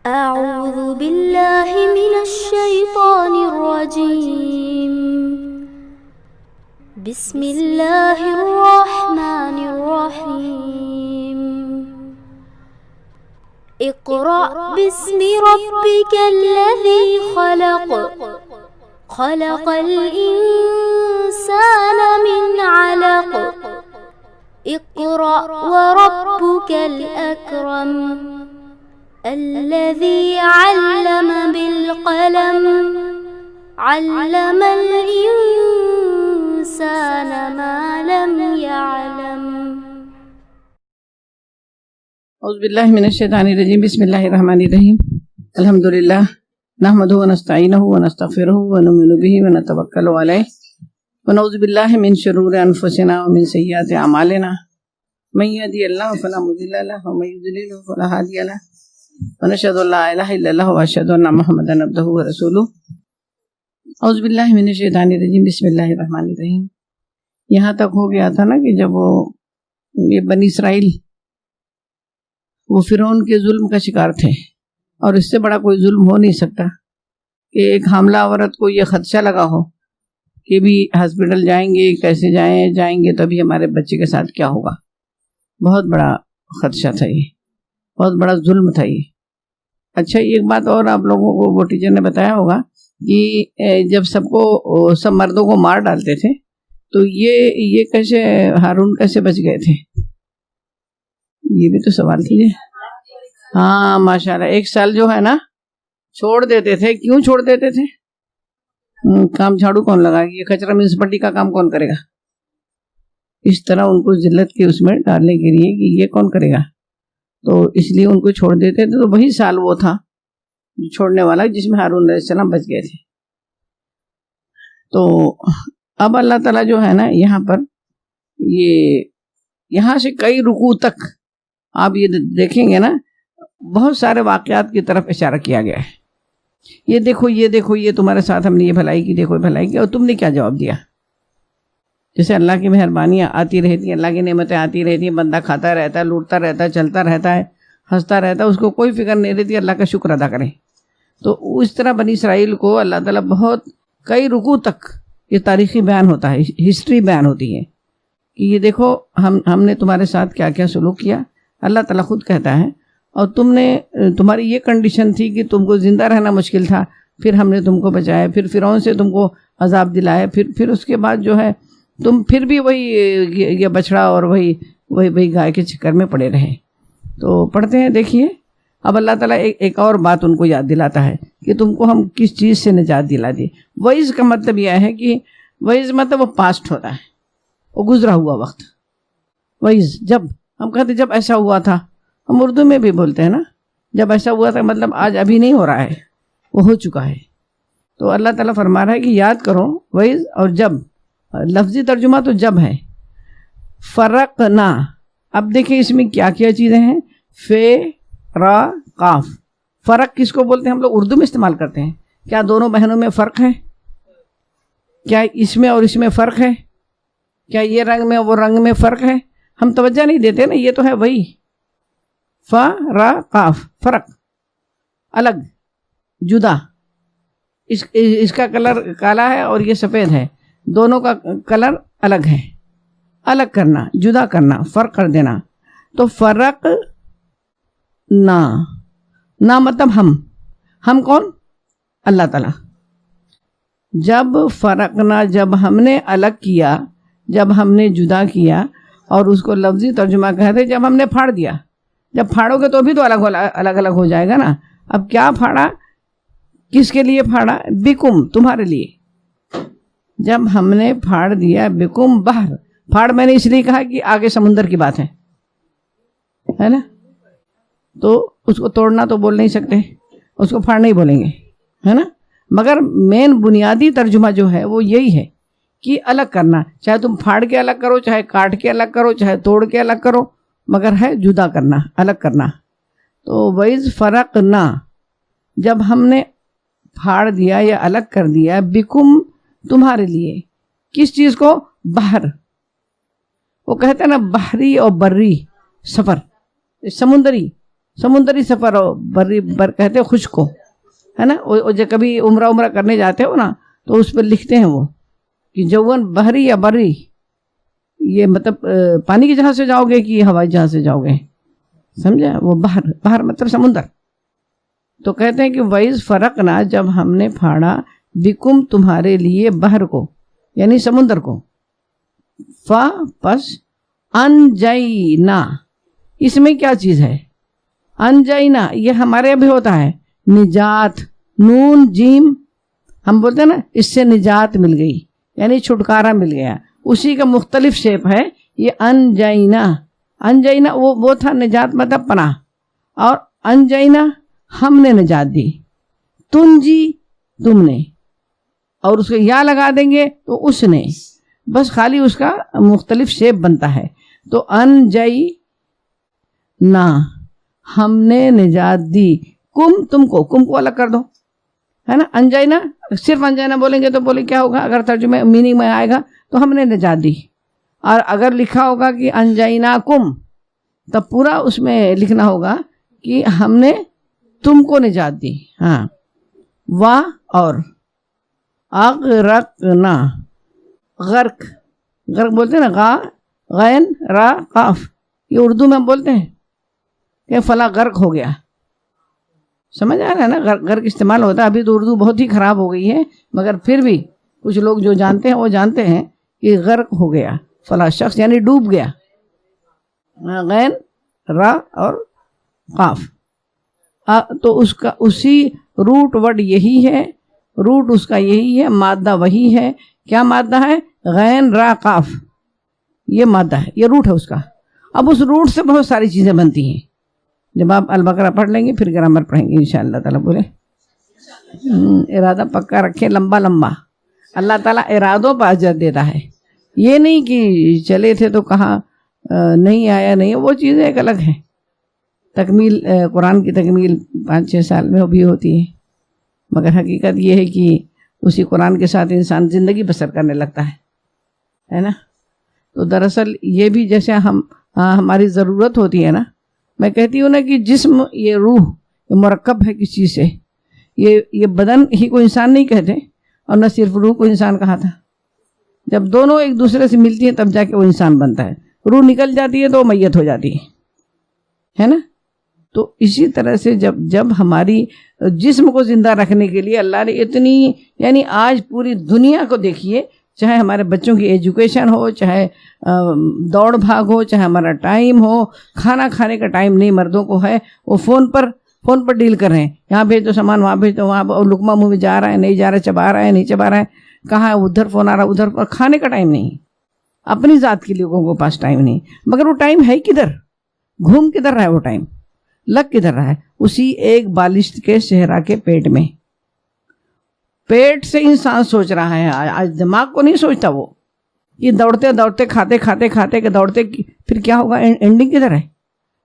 أعوذ بالله من الشيطان الرجيم. بسم الله الرحمن الرحيم. اقرأ باسم ربك الذي خلق. خلق الإنسان من علق. اقرأ وربك الأكرم. الذي علم بالقلم. علم الإنسان ما لم يعلم. اعوذ باللہ من الشیطان الرجیم. بسم اللہ الرحمن الرحیم. الحمد للہ نحمدہ ونستعینہ ونستغفرہ ونؤمن بہ ونتوکل علیہ ونعوذ باللہ من شرور انفسنا ومن سیئات اعمالنا. من یهدہ اللہ فلا مضل له ومن یضلل فلا ہادی له. ونشهد ان لا الہ الا اللہ واشهد ان محمدا عبدہ ورسولہ. اعوذ باللہ من الشیطان الرجیم. بسم اللہ الرحمن الرحیم. یہاں تک ہو گیا تھا نا کہ جب وہ یہ بنی اسرائیل وہ فرعون کے ظلم کا شکار تھے، اور اس سے بڑا کوئی ظلم ہو نہیں سکتا کہ ایک حاملہ عورت کو یہ خدشہ لگا ہو کہ بھی ہاسپٹل جائیں گے، کیسے جائیں گے تو ابھی ہمارے بچے کے ساتھ کیا ہوگا. بہت بڑا خدشہ تھا، یہ بہت بڑا ظلم تھا یہ. اچھا، ایک بات اور آپ لوگوں کو وہ ٹیچر نے بتایا ہوگا کہ جب سب مردوں کو مار ڈالتے تھے تو یہ کیسے ہارون کیسے بچ گئے تھے؟ یہ بھی تو سوال کیجیے. ہاں ماشاءاللہ. 1 سال جو ہے نا چھوڑ دیتے تھے. کیوں چھوڑ دیتے تھے؟ کام جھاڑو کون لگائے گا؟ یہ کچرا میونسپلٹی کا کام کون کرے گا؟ اس طرح ان کو ذلت کے اس میں ڈالنے کے لیے کہ یہ کون کرے گا، تو اس لیے ان کو چھوڑ دیتے تھے. تو وہی سال وہ تھا چھوڑنے والا جس میں ہارون علیہ السلام بچ گئے تھے. تو اب اللہ تعالیٰ جو ہے نا یہاں پر یہاں سے کئی رکوع تک آپ یہ دیکھیں گے نا بہت سارے واقعات کی طرف اشارہ کیا گیا ہے. یہ دیکھو یہ تمہارے ساتھ ہم نے یہ بھلائی کی، دیکھو بھلائی کی، اور تم نے کیا جواب دیا. جیسے اللہ کی مہربانیاں آتی رہتی ہیں، اللہ کی نعمتیں آتی رہتی ہیں، بندہ کھاتا رہتا ہے، لوٹتا رہتا ہے، چلتا رہتا ہے، ہنستا رہتا ہے، اس کو کوئی فکر نہیں رہتی اللہ کا شکر ادا کرے. تو اس طرح بنی اسرائیل کو اللہ تعالیٰ بہت کئی رکوع تک یہ تاریخی بیان ہوتا ہے، ہسٹری بیان ہوتی ہے کہ یہ دیکھو ہم نے تمہارے ساتھ کیا کیا سلوک کیا. اللہ تعالیٰ خود کہتا ہے اور تمہاری یہ کنڈیشن تھی کہ تم کو زندہ رہنا مشکل تھا، پھر ہم نے تم کو بچایا، پھر فرعون سے تم کو عذاب دلایا، پھر اس کے بعد جو ہے تم پھر بھی وہی یہ بچڑا اور وہی گائے کے چکر میں پڑے رہے. تو پڑھتے ہیں، دیکھیے اب اللہ تعالیٰ ایک اور بات ان کو یاد دلاتا ہے کہ تم کو ہم کس چیز سے نجات دلا دی. وعظ کا مطلب یہ ہے کہ وعظ مطلب وہ پاسٹ ہوتا ہے، وہ گزرا ہوا وقت. وعظ جب ہم کہتے جب ایسا ہوا تھا، ہم اردو میں بھی بولتے ہیں نا جب ایسا ہوا تھا، مطلب آج ابھی نہیں ہو رہا ہے، وہ ہو چکا ہے. تو اللہ تعالیٰ فرما رہا ہے کہ یاد کرو وعظ. اور جب لفظی ترجمہ تو جب ہے. فرقنا، اب دیکھیں اس میں کیا کیا چیزیں ہیں. فے را قاف. فرق کس کو بولتے ہیں؟ ہم لوگ اردو میں استعمال کرتے ہیں. کیا دونوں بہنوں میں فرق ہے؟ کیا اس میں اور اس میں فرق ہے؟ کیا یہ رنگ میں وہ رنگ میں فرق ہے؟ ہم توجہ نہیں دیتے نا. یہ تو ہے وہی ف را قاف. فرق، الگ، جدا. اس کا کلر کالا ہے اور یہ سفید ہے، دونوں کا کلر الگ ہے. الگ کرنا، جدا کرنا، فرق کر دینا. تو فرق نا مطلب ہم کون؟ اللہ تعالیٰ. جب فرقنا، جب ہم نے الگ کیا، جب ہم نے جدا کیا، اور اس کو لفظی ترجمہ کہتے جب ہم نے پھاڑ دیا. جب پھاڑو گے تو بھی تو الگ ہو جائے گا نا. اب کیا پھاڑا؟ کس کے لیے پھاڑا؟ بکم، تمہارے لیے. جب ہم نے پھاڑ دیا بکم بحر. پھاڑ میں نے اس لیے کہا کہ آگے سمندر کی بات ہے نا، تو اس کو توڑنا تو بول نہیں سکتے، اس کو پھاڑ نہیں بولیں گے، ہے نا. مگر مین بنیادی ترجمہ جو ہے وہ یہی ہے کہ الگ کرنا. چاہے تم پھاڑ کے الگ کرو، چاہے کاٹ کے الگ کرو، چاہے توڑ کے الگ کرو، مگر ہے جدا کرنا، الگ کرنا. تو وَإِذْ فَرَقْنَا، جب ہم نے پھاڑ دیا یا الگ کر دیا، بکم، تمہارے لیے. کس چیز کو؟ بحر. وہ کہتے ہیں نا بحری اور بری سفر، سمندری سمندری سفر ہو، بری بر کہتے ہیں خشک کو، ہے نا. وہ جو کبھی عمرہ کرنے جاتے ہو نا تو اس پہ لکھتے ہیں وہ کہ جون بحری یا بری، یہ مطلب پانی کے جہاز سے جاؤ گے کہ ہوائی جہاز سے جاؤ گے، سمجھا. وہ باہر مطلب سمندر. تو کہتے ہیں کہ وَإِذْ فَرَقْنَا، جب ہم نے پھاڑا، بِكُمْ تمہارے لیے، بحر کو یعنی سمندر کو، پس انجینا، اس میں کیا چیز ہے؟ انجینا یہ ہمارے یہاں بھی ہوتا ہے نجات، نون جیم ہم بولتے ہیں نا، اس سے نجات مل گئی یعنی چھٹکارا مل گیا. اسی کا مختلف شیپ ہے یہ انجینا. انجینا وہ تھا نجات مطلب پناہ، اور انجینا ہم نے نجات دی، تنجی تم نے، اور اس کو یا لگا دیں گے تو اس نے، بس خالی اس کا مختلف شیپ بنتا ہے. تو انجینا ہم نے نجات دی، تم کو الگ کر دو، ہے نا. انجینا صرف انجینا بولیں گے تو بولے کیا ہوگا؟ اگر ترجمے میننگ میں آئے گا تو ہم نے نجات دی، اور اگر لکھا ہوگا کہ انجینا کم، تب پورا اس میں لکھنا ہوگا کہ ہم نے تم کو نجات دی. ہاں. اور اغرقنا، غرق بولتے ہیں نا، غا غین را قاف، یہ اردو میں ہم بولتے ہیں کہ فلاں غرق ہو گیا. سمجھ آ رہا ہے نا، غرق استعمال ہوتا ہے. ابھی تو اردو بہت ہی خراب ہو گئی ہے، مگر پھر بھی کچھ لوگ جو جانتے ہیں وہ جانتے ہیں کہ غرق ہو گیا فلاں شخص، یعنی ڈوب گیا. غین را اور قاف، تو اس کا اسی روٹ ورڈ یہی ہے، روٹ اس کا یہی ہے، مادہ وہی ہے. کیا مادہ ہے؟ غین را قاف، یہ مادہ ہے، یہ روٹ ہے اس کا. اب اس روٹ سے بہت ساری چیزیں بنتی ہیں. جب آپ البقرہ پڑھ لیں گے پھر گرامر پڑھیں گے انشاءاللہ تعالیٰ. بولے ارادہ پکا رکھیں، لمبا اللہ تعالیٰ ارادوں پر اجر دیتا ہے. یہ نہیں کہ چلے تھے تو کہاں نہیں آیا، نہیں، وہ چیزیں ایک الگ ہیں. تکمیل قرآن کی تکمیل 5-6 سال میں بھی ہوتی ہے، مگر حقیقت یہ ہے کہ اسی قرآن کے ساتھ انسان زندگی بسر کرنے لگتا ہے نا. تو دراصل یہ بھی جیسے ہماری ضرورت ہوتی ہے نا، میں کہتی ہوں نا کہ جسم، یہ روح، یہ مرکب ہے کس چیز سے. یہ بدن ہی کو انسان نہیں کہتے، اور نہ صرف روح کو انسان کہا تھا. جب دونوں ایک دوسرے سے ملتی ہیں تب جا کے وہ انسان بنتا ہے. روح نکل جاتی ہے تو وہ میت ہو جاتی ہے نا. تو اسی طرح سے جب ہماری جسم کو زندہ رکھنے کے لیے اللہ نے اتنی، یعنی آج پوری دنیا کو دیکھیے، چاہے ہمارے بچوں کی ایجوکیشن ہو، چاہے دوڑ بھاگ ہو، چاہے ہمارا ٹائم ہو، کھانا کھانے کا ٹائم نہیں مردوں کو ہے، وہ فون پر ڈیل کر رہے ہیں. یہاں بھیج دو سامان، وہاں بھیج دو، وہاں لقمہ منہ میں جا رہا ہے نہیں جا رہا ہے، چبا رہا ہے نہیں چبا رہا ہے، کہاں ہے ادھر فون آ رہا ادھر، پر کھانے کا ٹائم نہیں. اپنی ذات کے لوگوں کو پاس ٹائم نہیں. مگر وہ ٹائم ہے کدھر؟ گھوم کدھر رہا ہے وہ ٹائم؟ لگ کدھر رہا ہے؟ اسی ایک بالشت کے صحرا کے پیٹ میں. پیٹ سے انسان سوچ رہا ہے، آج دماغ کو نہیں سوچتا. وہ یہ دوڑتے کھاتے کہ دوڑتے، پھر کیا ہوگا؟ اینڈنگ کدھر ہے؟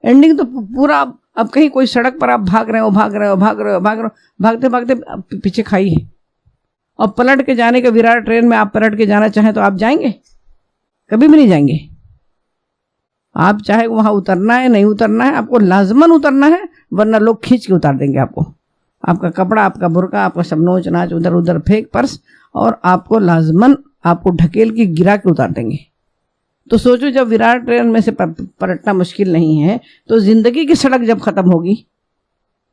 اینڈنگ تو پورا، اب کہیں کوئی سڑک پر آپ بھاگ رہے ہو، بھاگتے پیچھے کھائی ہے. اور پلٹ کے جانے کے وراٹ ٹرین میں آپ پلٹ کے جانا چاہیں تو آپ جائیں گے؟ کبھی بھی نہیں جائیں گے. آپ چاہے وہاں اترنا ہے نہیں اترنا ہے، آپ کو لازماً اترنا ہے، ورنہ لوگ کھینچ کے اتار دیں گے آپ کو. آپ کا کپڑا، آپ کا برقع، آپ کا سب نوچ ناچ ادھر پھینک پرس، اور آپ کو لازماً آپ کو ڈھکیل کے گرا کے اتار دیں گے. تو سوچو جب وراٹ ٹرین میں سے پلٹنا مشکل نہیں ہے تو زندگی کی سڑک جب ختم ہوگی،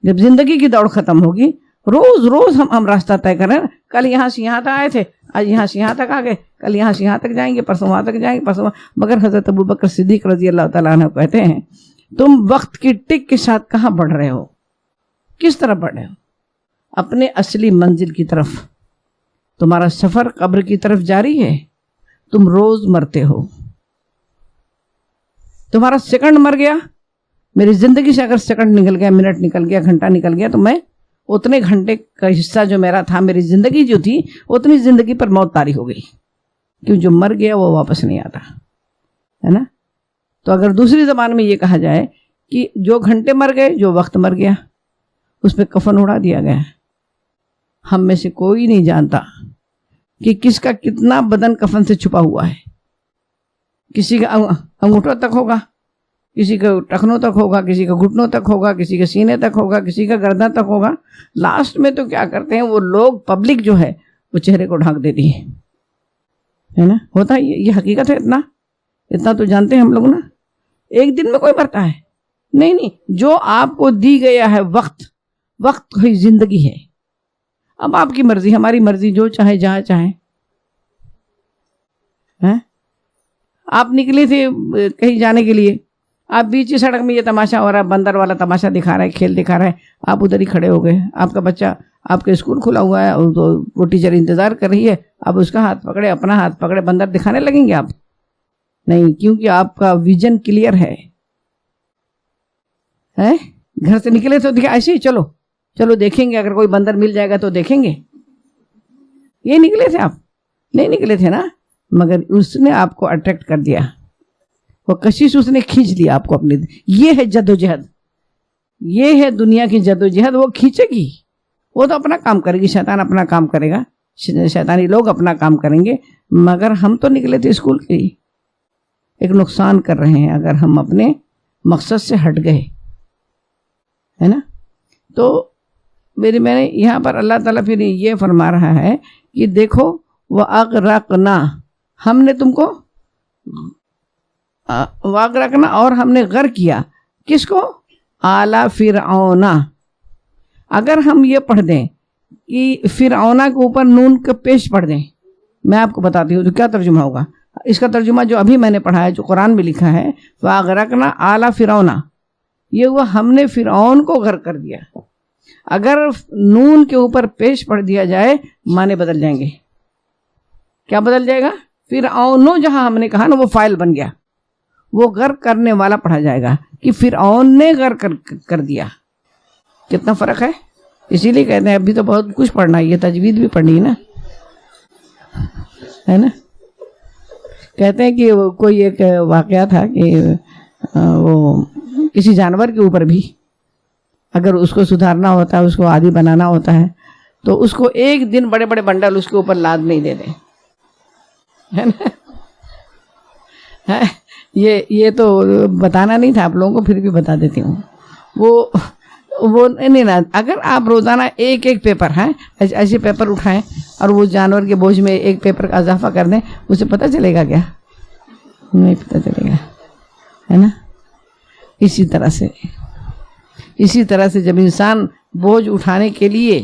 جب زندگی کی دوڑ ختم ہوگی، روز ہم راستہ طے کریں. کل یہاں سے یہاں تک آئے تھے، آج یہاں سے یہاں تک آ گئے، کل یہاں سے یہاں تک جائیں گے، پرسوں وہاں تک جائیں گے، مگر حضرت ابوبکر صدیق رضی اللہ تعالیٰ عنہ کہتے ہیں، تم وقت کی ٹک کے ساتھ کہاں بڑھ رہے ہو؟ کس طرح بڑھ رہے ہو؟ اپنے اصلی منزل کی طرف. تمہارا سفر قبر کی طرف جاری ہے. تم روز مرتے ہو. تمہارا سیکنڈ مر گیا. میری زندگی سے اگر سیکنڈ نکل گیا، منٹ نکل گیا، گھنٹہ نکل گیا، تو میں اتنے گھنٹے کا حصہ جو میرا تھا، میری زندگی جو تھی، اتنی زندگی پر موت طاری ہو گئی. کیوں؟ جو مر گیا وہ واپس نہیں آتا ہے نا. تو اگر دوسری زبان میں یہ کہا جائے کہ جو گھنٹے مر گئے، جو وقت مر گیا، اس پہ کفن اڑا دیا گیا. ہم میں سے کوئی نہیں جانتا کہ کس کا کتنا بدن کفن سے چھپا ہوا ہے. کسی کا انگوٹھوں تک ہوگا، کسی کا ٹخنوں تک ہوگا، کسی کا گھٹنوں تک ہوگا، کسی کے سینے تک ہوگا، کسی کا گردن تک ہوگا. لاسٹ میں تو کیا کرتے ہیں وہ لوگ، پبلک جو ہے وہ چہرے کو ڈھانک دیتی ہے نا. ہوتا ہے یہ حقیقت ہے. اتنا تو جانتے ہیں ہم لوگ نا. ایک دن میں کوئی مرتا ہے نہیں. جو آپ کو دی گیا ہے وقت کوئی زندگی ہے. اب آپ کی مرضی، ہماری مرضی، جو چاہے جہاں چاہے. آپ نکلے تھے کہیں جانے کے لیے، آپ بیچ سڑک میں یہ تماشا ہو رہا ہے، بندر والا تماشا دکھا رہا ہے، کھیل دکھا رہا ہے، آپ ادھر ہی کھڑے ہو گئے. آپ کا بچہ، آپ کا اسکول کھلا ہوا ہے، وہ ٹیچر انتظار کر رہی ہے، اب اس کا ہاتھ پکڑے، اپنا ہاتھ پکڑے، بندر دکھانے لگیں گے آپ؟ نہیں، کیونکہ آپ کا ویژن کلیئر ہے. گھر سے نکلے تو ایسے ہی چلو دیکھیں گے، اگر کوئی بندر مل جائے گا تو دیکھیں گے. یہ نکلے تھے آپ؟ نہیں نکلے تھے نا. مگر اس نے آپ کو اٹریکٹ کر دیا، وہ کشش اس نے کھینچ لیا آپ کو اپنے. یہ ہے جدوجہد، یہ ہے دنیا کی جدوجہد. وہ کھینچے گی، وہ تو اپنا کام کرے گی، شیطان اپنا کام کرے گا، شیطانی لوگ اپنا کام کریں گے. مگر ہم تو نکلے تھے اسکول کے لیے. ایک نقصان کر رہے ہیں اگر ہم اپنے مقصد سے ہٹ گئے، ہے نا. تو میں نے یہاں پر اللہ تعالیٰ پھر یہ فرما رہا ہے کہ دیکھو وَأَغْرَقْنَا، ہم نے تم کو وَأَغْرَقْنَا، اور ہم نے غرق کیا. کس کو؟ آلَ فرعون. اگر ہم یہ پڑھ دیں کہ فرعون کے اوپر نون کا پیش پڑھ دیں، میں آپ کو بتاتی ہوں تو کیا ترجمہ ہوگا. اس کا ترجمہ جو ابھی میں نے پڑھا ہے، جو قرآن میں لکھا ہے، وَأَغْرَقْنَا آلَ فرعون، یہ ہوا ہم نے فرعون کو غرق کر دیا. اگر نون کے اوپر پیش پڑھ دیا جائے معنی بدل جائیں گے. کیا بدل جائے گا؟ فرعون، جہاں ہم نے کہا نا وہ فاعل بن گیا، وہ غرق کرنے والا پڑھا جائے گا کہ فرعون نے غرق کر دیا. کتنا فرق ہے. اسی لیے کہتے ہیں ابھی تو بہت کچھ پڑھنا ہے، یہ تجوید بھی پڑھنی ہے نا. کہتے ہیں کہ کوئی ایک واقعہ تھا کہ وہ کسی جانور کے اوپر بھی اگر اس کو سدھارنا ہوتا ہے، اس کو عادی بنانا ہوتا ہے، تو اس کو ایک دن بڑے بڑے بنڈل اس کے اوپر لاد نہیں دے دیں، ہے نا. یہ تو بتانا نہیں تھا آپ لوگوں کو، پھر بھی بتا دیتی ہوں. وہ نہیں نا، اگر آپ روزانہ ایک پیپر ایسے پیپر اٹھائیں اور وہ جانور کے بوجھ میں ایک پیپر کا اضافہ کر دیں، اسے پتہ چلے گا کیا؟ نہیں پتہ چلے گا، ہے نا. اسی طرح سے جب انسان بوجھ اٹھانے کے لیے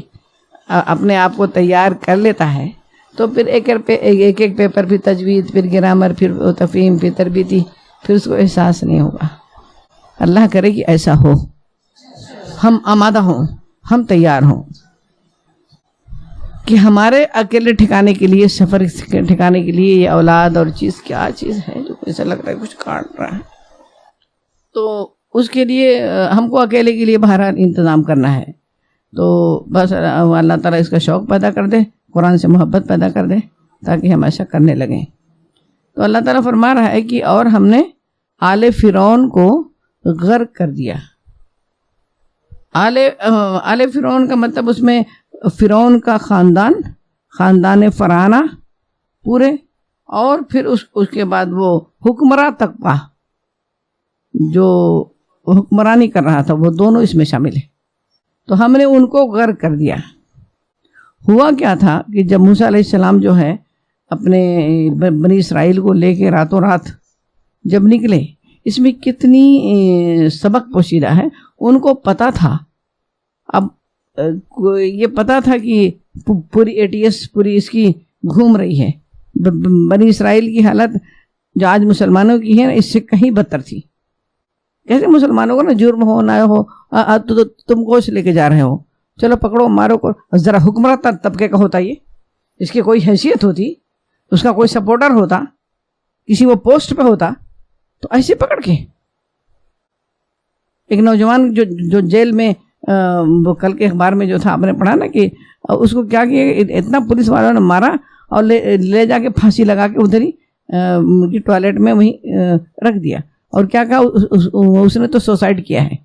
اپنے آپ کو تیار کر لیتا ہے تو پھر ایک پیپر، پھر تجوید، پھر گرامر، پھر تفہیم، پھر تربیتی، پھر اس کو احساس نہیں ہوگا. اللہ کرے کہ ایسا ہو، ہم آمادہ ہوں، ہم تیار ہوں کہ ہمارے اکیلے ٹھکانے کے لیے، سفر ٹھکانے کے لیے یہ اولاد اور چیز کیا چیز ہے جو ایسا لگ رہا ہے کچھ کاٹ رہا ہے. تو اس کے لیے ہم کو اکیلے کے لیے بہرحال انتظام کرنا ہے. تو بس اللہ تعالیٰ اس کا شوق پیدا کر دے، قرآن سے محبت پیدا کر دے تاکہ ہم ایسا کرنے لگیں. تو اللہ تعالیٰ فرما رہا ہے کہ اور ہم نے آل فرعون کو غرق کر دیا. آل فرعون کا مطلب اس میں فرعون کا خاندان فرعونہ پورے، اور پھر اس کے بعد وہ حکمراں طبقہ جو حکمرانی کر رہا تھا، وہ دونوں اس میں شامل ہیں. تو ہم نے ان کو غرق کر دیا. ہوا کیا تھا کہ جب موسیٰ علیہ السلام جو ہے اپنے بنی اسرائیل کو لے کے راتوں رات جب نکلے، اس میں کتنی سبق پوشیدہ ہے. ان کو پتا تھا، اب یہ پتا تھا کہ پوری ATS پوری اس کی گھوم رہی ہے. بنی اسرائیل کی حالت جو آج مسلمانوں کی ہے اس سے کہیں بدتر تھی. کیسے مسلمانوں کو نا جرم ہو نہ ہو تو تم گوشت لے کے جا رہے ہو، چلو پکڑو مارو کو. ذرا حکمراں طبقے کا ہوتا، یہ اس کی کوئی حیثیت ہوتی، اس کا کوئی سپورٹر ہوتا، کسی وہ پوسٹ پہ ہوتا، تو ایسے پکڑ کے. ایک نوجوان جو جیل میں وہ کل کے اخبار میں جو تھا آپ نے پڑھا نا کہ اس کو کیا کہ اتنا پولیس والوں نے مارا اور لے جا کے پھانسی لگا کے ادھر ہی ٹوائلٹ میں وہیں رکھ دیا. اور کیا کہا اس نے تو سوسائڈ کیا ہے.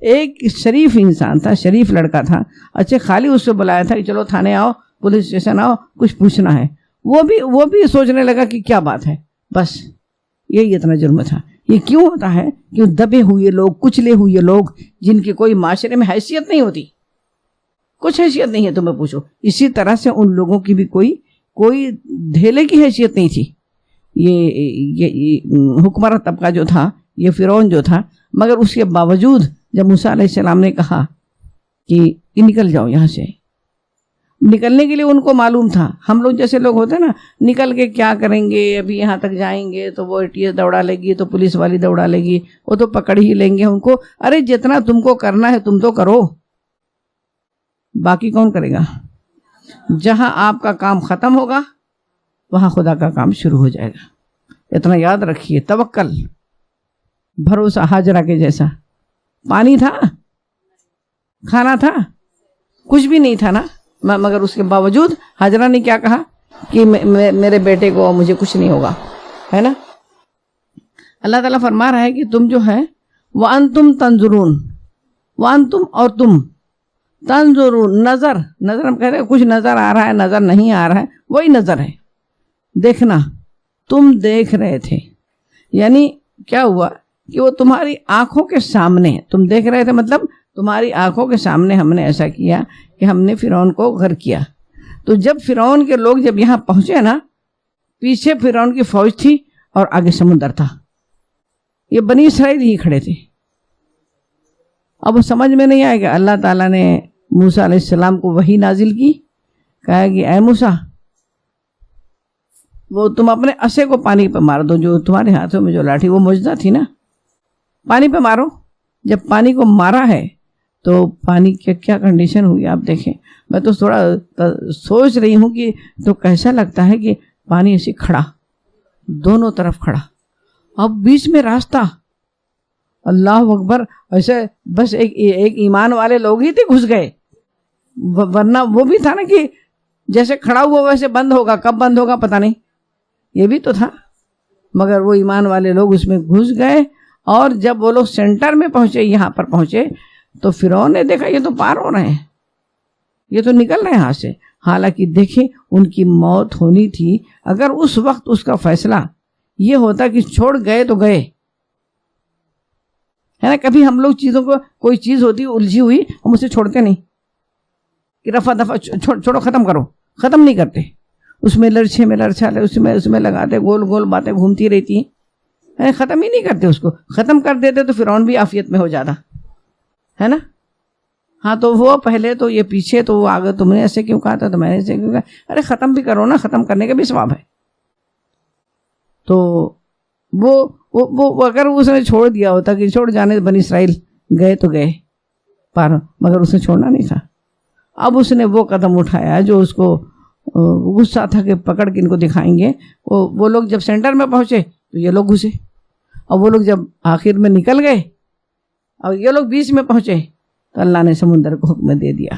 ایک شریف انسان تھا، شریف لڑکا تھا. اچھا خالی اس سے بلایا تھا کہ چلو تھانے آؤ، پولیس اسٹیشن آؤ، کچھ پوچھنا ہے. وہ بھی سوچنے لگا کہ کیا بات ہے، بس یہی اتنا جرم تھا. یہ کیوں ہوتا ہے کہ دبے ہوئے لوگ, کچلے ہوئے لوگ, جن کی کوئی معاشرے میں حیثیت نہیں ہوتی, کچھ حیثیت نہیں ہے, تمہیں پوچھو. اسی طرح سے ان لوگوں کی بھی کوئی دھیلے کی حیثیت نہیں تھی. یہ حکمراں طبقہ جو تھا, یہ فرعون جو تھا, مگر اس کے باوجود جب موسیٰ علیہ السلام نے کہا کہ نکل جاؤ یہاں سے, نکلنے کے لیے ان کو معلوم تھا. ہم لوگ جیسے لوگ ہوتے ہیں نا, نکل کے کیا کریں گے, ابھی یہاں تک جائیں گے تو وہ ATS دوڑا لے گی, تو پولیس والی دوڑا لے گی, وہ تو پکڑ ہی لیں گے ان کو. ارے جتنا تم کو کرنا ہے تم تو کرو, باقی کون کرے گا؟ جہاں آپ کا کام ختم ہوگا وہاں خدا کا کام شروع ہو جائے گا. اتنا یاد رکھیے, توکل, بھروسہ ہاجرہ کے جیسا. پانی تھا, کھانا تھا, کچھ بھی نہیں تھا نا, مگر اس کے باوجود ہاجرہ نے کیا کہا کہ میرے بیٹے کو مجھے کچھ نہیں ہوگا, ہے نا. اللہ تعالیٰ فرما رہا ہے کہ تم جو ہے وَأَنْتُمْ تَنْظُرُونَ, وَأَنْتُمْ اور تم, تنظرون نظر ہم کہتے ہیں کچھ نظر آ رہا ہے, نظر نہیں آ رہا ہے, وہی نظر ہے, دیکھنا. تم دیکھ رہے تھے, یعنی کیا ہوا کہ وہ تمہاری آنکھوں کے سامنے تم دیکھ رہے تھے, مطلب تمہاری آنکھوں کے سامنے ہم نے ایسا کیا کہ ہم نے فرعون کو غرق کیا. تو جب فرعون کے لوگ جب یہاں پہنچے نا, پیچھے فرعون کی فوج تھی اور آگے سمندر تھا, یہ بنی اسرائیل ہی کھڑے تھے. اب وہ سمجھ میں نہیں آئے گا. اللہ تعالیٰ نے موسیٰ علیہ السلام کو وحی نازل کی, کہا کہ اے موسیٰ, وہ تم اپنے عصے کو پانی پہ مار دو, جو تمہارے ہاتھوں میں جو لاٹھی وہ معجزہ تھی نا, پانی پہ مارو. جب پانی کو مارا ہے تو پانی کی کیا کنڈیشن ہوئی آپ دیکھیں. میں تو تھوڑا سوچ رہی ہوں کہ تو کیسا لگتا ہے کہ پانی ایسے کھڑا, دونوں طرف کھڑا, اب بیچ میں راستہ. اللہ اکبر. ایسے بس ایک ایمان والے لوگ ہی تھے گھس گئے, ورنہ وہ بھی تھا نا کہ جیسے کھڑا ہوا ویسے بند ہوگا, کب بند ہوگا پتہ نہیں, یہ بھی تو تھا. مگر وہ ایمان والے لوگ اس میں گھس گئے, اور جب وہ لوگ سینٹر میں پہنچے, یہاں پر پہنچے, تو فرعون نے دیکھا یہ تو پار ہو رہے ہیں, یہ تو نکل رہے ہیں ہاتھ سے. حالانکہ دیکھیں ان کی موت ہونی تھی. اگر اس وقت اس کا فیصلہ یہ ہوتا کہ چھوڑ گئے تو گئے, ہے نا. کبھی ہم لوگ چیزوں کو, کوئی چیز ہوتی الجھی ہوئی, ہم اسے چھوڑتے نہیں کہ رفع دفع چھوڑو, ختم کرو, ختم نہیں کرتے. اس میں لرچھے میں لرچھا لے, اس میں لگاتے, گول گول باتیں گھومتی رہتی ہیں, ختم ہی نہیں کرتے. اس کو ختم کر دیتے تو فرعون بھی عافیت میں ہو جاتا, ہے نا. ہاں تو وہ پہلے تو یہ پیچھے, تو وہ آگے تم نے ایسے کیوں کہا تھا, تو میں نے ایسے کیوں کہا. ارے ختم بھی کرو نا, ختم کرنے کا بھی ثواب ہے. تو وہ اگر اس نے چھوڑ دیا ہوتا کہ چھوڑ جانے, بنی اسرائیل گئے تو گئے پار, مگر اس نے چھوڑنا نہیں تھا. اب اس نے وہ قدم اٹھایا جو اس کو غصہ تھا کہ پکڑ کے ان کو دکھائیں گے. وہ لوگ جب سینٹر میں پہنچے تو یہ لوگ گھسے, اور وہ لوگ جب آخر میں نکل گئے اور یہ لوگ بیچ میں پہنچے, تو اللہ نے سمندر کو حکم دے دیا.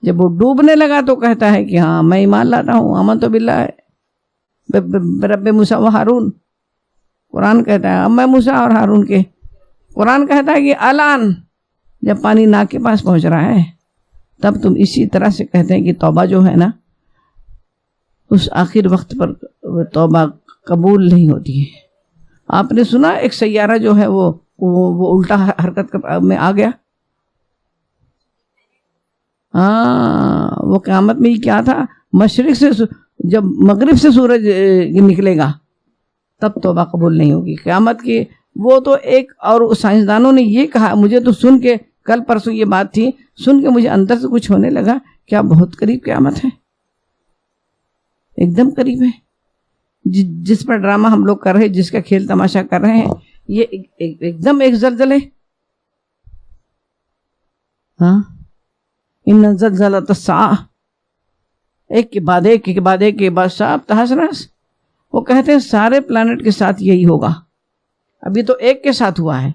جب وہ ڈوبنے لگا تو کہتا ہے کہ ہاں میں ایمان لاتا ہوں, آمنت باللہ رب موسیٰ و ہارون. قرآن کہتا ہے اب میں موسیٰ اور ہارون کے. قرآن کہتا ہے کہ الان, جب پانی ناک کے پاس پہنچ رہا ہے, تب تم اسی طرح سے کہتے ہیں کہ توبہ جو ہے نا, اس آخر وقت پر توبہ قبول نہیں ہوتی ہے. آپ نے سنا ایک سیارہ جو ہے وہ الٹا حرکت میں آ گیا. ہاں, وہ قیامت میں ہی کیا تھا, مشرق سے جب مغرب سے سورج نکلے گا تب توبہ قبول نہیں ہوگی قیامت کی. وہ تو ایک, اور سائنسدانوں نے یہ کہا, مجھے تو سن کے کل پرسوں یہ بات تھی, سن کے مجھے اندر سے کچھ ہونے لگا, کیا بہت قریب قیامت ہے, ایک دم قریب ہے. جس پر ڈرامہ ہم لوگ کر رہے ہیں, جس کا کھیل تماشا کر رہے ہیں, یہ ایک دم ایک زلزلے. ہاں, ان زلزلۃ الساعہ, ایک کے بعد ایک کے بعد ایک کے بعد سب تہس نہس. وہ کہتے ہیں سارے پلانٹ کے ساتھ یہی ہوگا. ابھی تو ایک کے ساتھ ہوا ہے,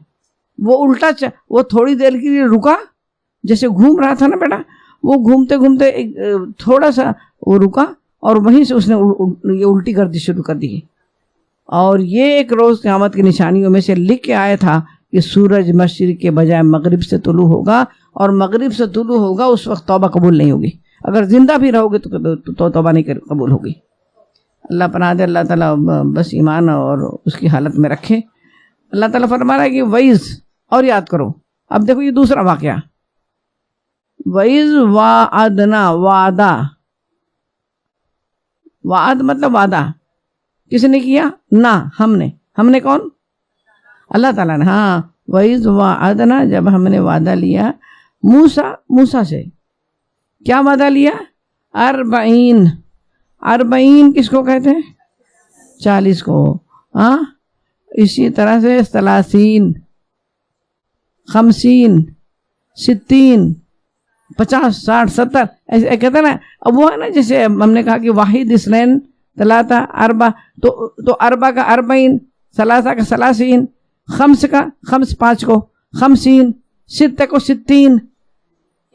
وہ الٹا وہ تھوڑی دیر کے لیے رکا, جیسے گھوم رہا تھا نا بیٹا, وہ گھومتے گھومتے تھوڑا سا وہ رکا, اور وہیں سے اس نے یہ الٹی گردش شروع کر دی. اور یہ ایک روز قیامت کی نشانیوں میں سے لکھ کے آیا تھا کہ سورج مشرق کے بجائے مغرب سے طلوع ہوگا, اور مغرب سے طلوع ہوگا, اس وقت توبہ قبول نہیں ہوگی. اگر زندہ بھی رہو گے تو توبہ نہیں قبول ہوگی. اللہ پناہ دے, اللہ تعالیٰ بس ایمان اور اس کی حالت میں رکھے. اللہ تعالیٰ فرما رہا ہے کہ وَإِذْ، اور یاد کرو. اب دیکھو یہ دوسرا واقعہ. وَإِذْ وَعَدْنَا، وعدہ، وعد مطلب وعدہ. کس نے کیا؟ نہ ہم نے کون؟ اللہ تعالیٰ نے. ہاں وَإِذْ وَعَدْنَا، جب ہم نے وعدہ لیا موسیٰ سے. کیا وعدہ لیا؟ 40 کس کو کہتے ہیں؟ 40 کو. ہاں اسی طرح سے 30، 50، 60، 50، 60، 70 ایسے کہتے ہیں نا. اب وہ ہے نا جیسے ہم نے کہا کہ واحد، اثنین، ثلاثہ، اربع، تو اربع کا 40، ثلاثہ کا 30، خمس کا 5 کو 50، ستہ کو 60،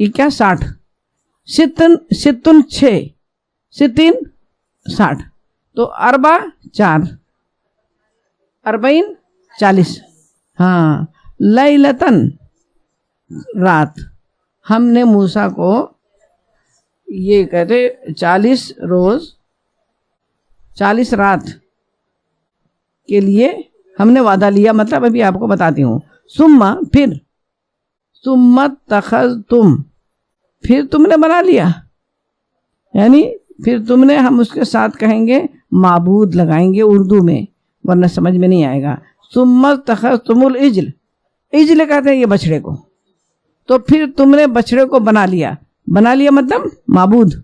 یہ کیا 60، ستن 6، 60، تو اربع 4، 40. ہاں لیلتن، رات. ہم نے موسیٰ کو یہ کہتے 40 روز 40 رات کے لیے ہم نے وعدہ لیا. مطلب ابھی آپ کو بتاتی ہوں. ثم اتخذتم، پھر تم نے بنا لیا، یعنی پھر تم نے، ہم اس کے ساتھ کہیں گے معبود لگائیں گے اردو میں ورنہ سمجھ میں نہیں آئے گا. ثم اتخذتم العجل، عجل کہتے ہیں یہ بچڑے کو. تو پھر تم نے بچڑے کو بنا لیا مطلب معبود.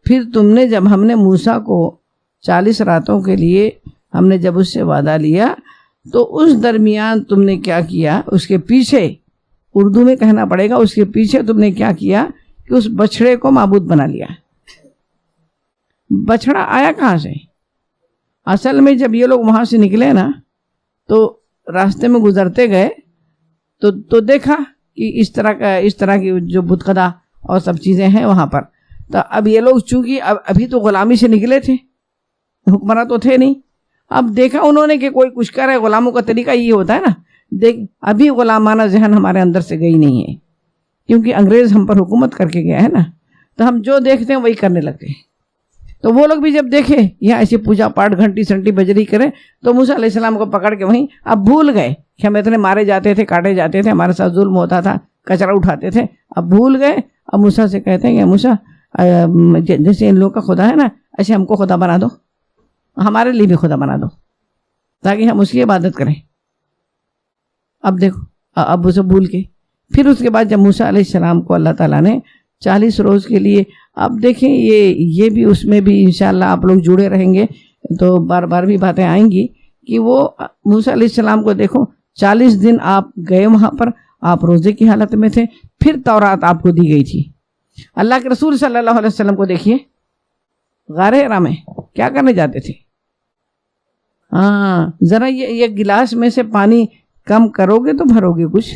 پھر تم نے، جب ہم نے موسیٰ کو 40 راتوں کے لیے ہم نے جب اس سے وعدہ لیا تو اس درمیان تم نے کیا کیا؟ اس کے پیچھے، اردو میں کہنا پڑے گا، اس کے پیچھے تم نے کیا کیا کہ اس بچڑے کو معبود بنا لیا. بچڑا آیا کہاں سے؟ اصل میں جب یہ لوگ وہاں سے نکلے نا تو راستے میں گزرتے گئے تو دیکھا کہ اس طرح کی جو بت خدا اور سب چیزیں ہیں وہاں پر. تو اب یہ لوگ چونکہ ابھی تو غلامی سے نکلے تھے، حکمراں تو تھے نہیں. اب دیکھا انہوں نے کہ کوئی کچھ کر رہا ہے. غلاموں کا طریقہ یہ ہوتا ہے نا، دیکھ ابھی غلامانہ ذہن ہمارے اندر سے گئی نہیں ہے، کیونکہ انگریز ہم پر حکومت کر کے گیا ہے نا، تو ہم جو دیکھتے ہیں وہی کرنے لگتے ہیں. تو وہ لوگ بھی جب دیکھے یہاں ایسی پوجا پاٹ گھنٹی سنٹی بجری کرے تو موسیٰ علیہ السلام کو پکڑ کے وہیں اب بھول گئے کہ ہم اتنے مارے جاتے تھے، کاٹے جاتے تھے، ہمارے ساتھ ظلم ہوتا تھا، کچرا اٹھاتے تھے. اب بھول گئے. اب موسیٰ سے کہتے ہیں کہ موسیٰ جیسے ان لوگوں کا خدا ہے نا، ایسے ہم کو خدا بنا دو، ہمارے لیے بھی خدا بنا دو تاکہ ہم اس کی عبادت کریں. اب دیکھو، اب اسے بھول کے پھر اس کے بعد جب موسیٰ علیہ السلام کو اللہ تعالیٰ نے 40 روز کے لیے، اب دیکھیں یہ بھی اس میں بھی انشاءاللہ آپ لوگ جڑے رہیں گے تو بار بار بھی باتیں آئیں گی کہ وہ موسیٰ علیہ السلام کو دیکھو 40 دن آپ گئے وہاں پر، آپ روزے کی حالت میں تھے. پھر تورات آپ کو دی گئی تھی. اللہ کے رسول صلی اللہ علیہ وسلم کو دیکھیے غار حرا میں کیا کرنے جاتے تھے. ہاں ذرا یہ گلاس میں سے پانی کم کرو گے تو بھرو گے کچھ.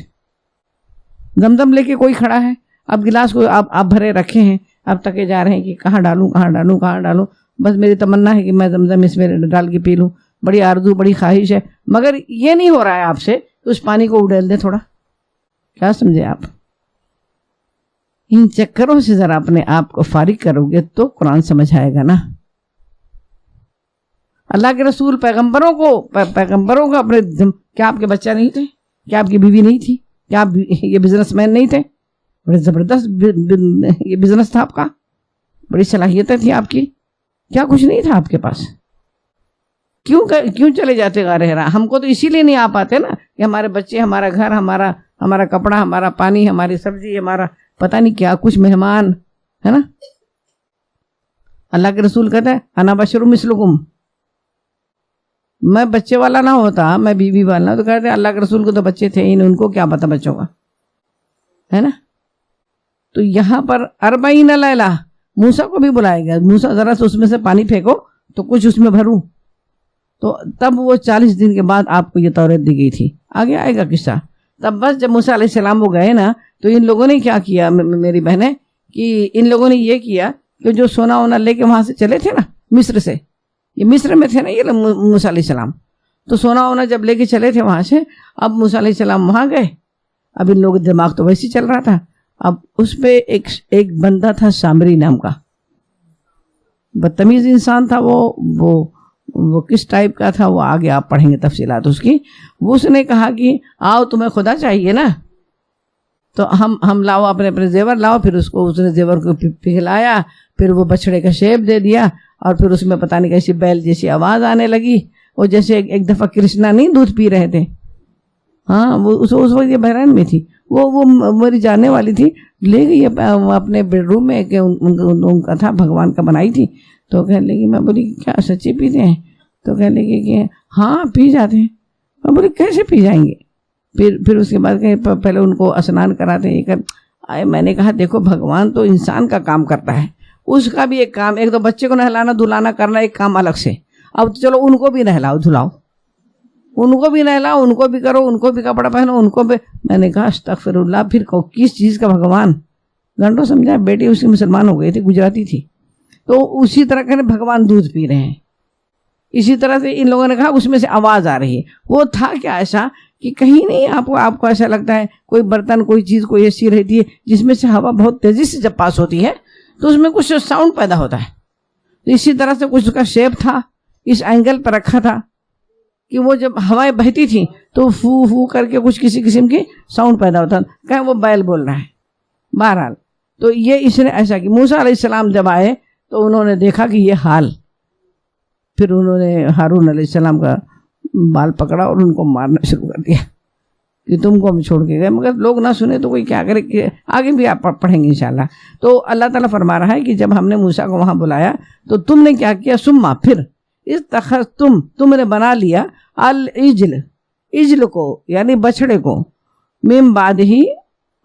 زمزم لے کے کوئی کھڑا ہے، اب گلاس کو آپ بھرے رکھے ہیں، اب تکے جا رہے ہیں کہ کہاں ڈالوں. بس میری تمنا ہے کہ میں زمزم اس میں ڈال کے پی لوں، بڑی آرزو، بڑی خواہش ہے، مگر یہ نہیں ہو رہا ہے آپ سے. اس پانی کو اڈیل دیں تھوڑا. کیا سمجھے آپ؟ ان چکروں سے ذرا اپنے آپ کو فارغ کرو گے تو قرآن سمجھ آئے گا نا. اللہ کے رسول پیغمبروں کو اپنے، کیا آپ کے بچہ نہیں تھے؟ کیا آپ کی بیوی نہیں تھی؟ کیا آپ یہ بزنس مین نہیں تھے؟ بڑے زبردست یہ بزنس تھا آپ کا، بڑی صلاحیتیں تھی آپ کی. کیا کچھ نہیں تھا آپ کے پاس؟ کیوں چلے جاتے غار حرا؟ ہم کو تو اسی لیے نہیں آ پاتے نا کہ ہمارے بچے، ہمارا گھر، ہمارا کپڑا، ہمارا پانی، ہماری سبزی، ہمارا پتہ نہیں کیا کچھ مہمان ہے نا. اللہ کے رسول کہتا ہے انا بشر مثلکم، میں بچے والا نہ ہوتا، میں بیوی والا. تو کہتے ہیں اللہ کے رسول کو تو بچے تھے ہی نہیں، ان کو کیا پتہ بچوں کا، ہے نا. تو یہاں پر 40 لیلہ موسیٰ کو بھی بلایا گیا. موسیٰ ذرا سے اس میں سے پانی پھینکو تو کچھ اس میں بھروں. تو تب وہ 40 دن کے بعد آپ کو یہ توریت دی گئی تھی. آگے آئے گا قصہ. تب بس جب موسیٰ علیہ السلام وہ گئے نا تو ان لوگوں نے کیا کیا میری بہنیں، کہ ان لوگوں نے یہ کیا کہ جو سونا وونا لے کے وہاں سے چلے تھے نا مصر سے، یہ مصر میں تھے نا یہ موسیٰ علیہ السلام، تو سونا وونا جب لے کے چلے تھے وہاں سے، اب موسیٰ علیہ السلام وہاں گئے. اب ان لوگوں کا دماغ تو ویسے چل رہا تھا. اب اس پہ ایک بندہ تھا سامری نام کا، بدتمیز انسان تھا. وہ وہ کس ٹائپ کا تھا وہ آگے آپ پڑھیں گے تفصیلات اس کی. اس نے کہا کہ آؤ تمہیں خدا چاہیے نا, تو ہم لاؤ اپنے اپنے زیور لاؤ. پھر اس نے زیور کو پگھلایا, پھر وہ بچڑے کا شیپ دے دیا, اور پھر اس میں پتہ نہیں کیسی بیل جیسی آواز آنے لگی. وہ جیسے ایک دفعہ کرشنا نہیں دودھ پی رہے تھے, ہاں وہ اس وقت یہ بحرین میں تھی, وہ میری جانے والی تھی, لے گئی اپنے بیڈ روم میں کہ ان کا تھا بھگوان کا بنائی تھی. تو کہنے لگی, میں بولی کیا سچی پیتے ہیں؟ تو کہنے لگی کہ ہاں پی جاتے ہیں. میں بولی کیسے پی جائیں گے؟ پھر اس کے بعد کہ پہلے ان کو اسنان کراتے ہیں. یہ کر میں نے کہا دیکھو بھگوان تو انسان کا کام کرتا ہے, اس کا بھی ایک کام, ایک تو بچے کو نہلانا دھلانا کرنا ایک کام الگ سے. اب چلو ان کو بھی نہلاؤ دھلاؤ, ان کو بھی نہلاؤ, ان کو بھی کرو, ان کو بھی کپڑا پہنو, ان کو بھی. میں نے کہا استغفر اللہ, پھر کس چیز کا بھگوان؟ گھنٹوں سمجھا. بیٹی اس کی مسلمان ہو گئی تھی, گجراتی تھی. تو اسی طرح کہ بھگوان دودھ پی رہے ہیں. اسی طرح سے ان لوگوں نے کہا اس میں سے آواز آ رہی ہے. وہ تھا کیا ایسا کہ کہیں نہیں آپ کو ایسا لگتا ہے کوئی برتن کوئی چیز کوئی ایسی رہتی ہے جس میں سے ہوا بہت تیزی سے جب پاس ہوتی ہے تو اس میں کچھ ساؤنڈ پیدا ہوتا ہے. تو اسی طرح سے کچھ اس کا شیپ تھا, اس اینگل پر رکھا تھا کہ وہ جب ہوائیں بہتی تھیں تو فو فو کر کے کچھ کسی قسم کی ساؤنڈ پیدا ہوتا, کہیں وہ بیل بول رہا ہے. بہرحال تو یہ اس نے ایسا کہ موسیٰ علیہ السلام جب آئے تو انہوں نے دیکھا کہ یہ حال. پھر انہوں نے ہارون علیہ السلام کا بال پکڑا اور ان کو مارنا شروع کر دیا کہ تم کو ہم چھوڑ کے گئے. مگر لوگ نہ سنے تو کوئی کیا کرے, کہ آگے بھی آپ پڑھیں گے انشاءاللہ. تو اللہ تعالیٰ فرما رہا ہے کہ جب ہم نے موسیٰ کو وہاں بلایا تو تم نے کیا کیا؟ ثم پھر اتخذتم تم نے بنا لیا العجل کو یعنی بچڑے کو, من بعد ہی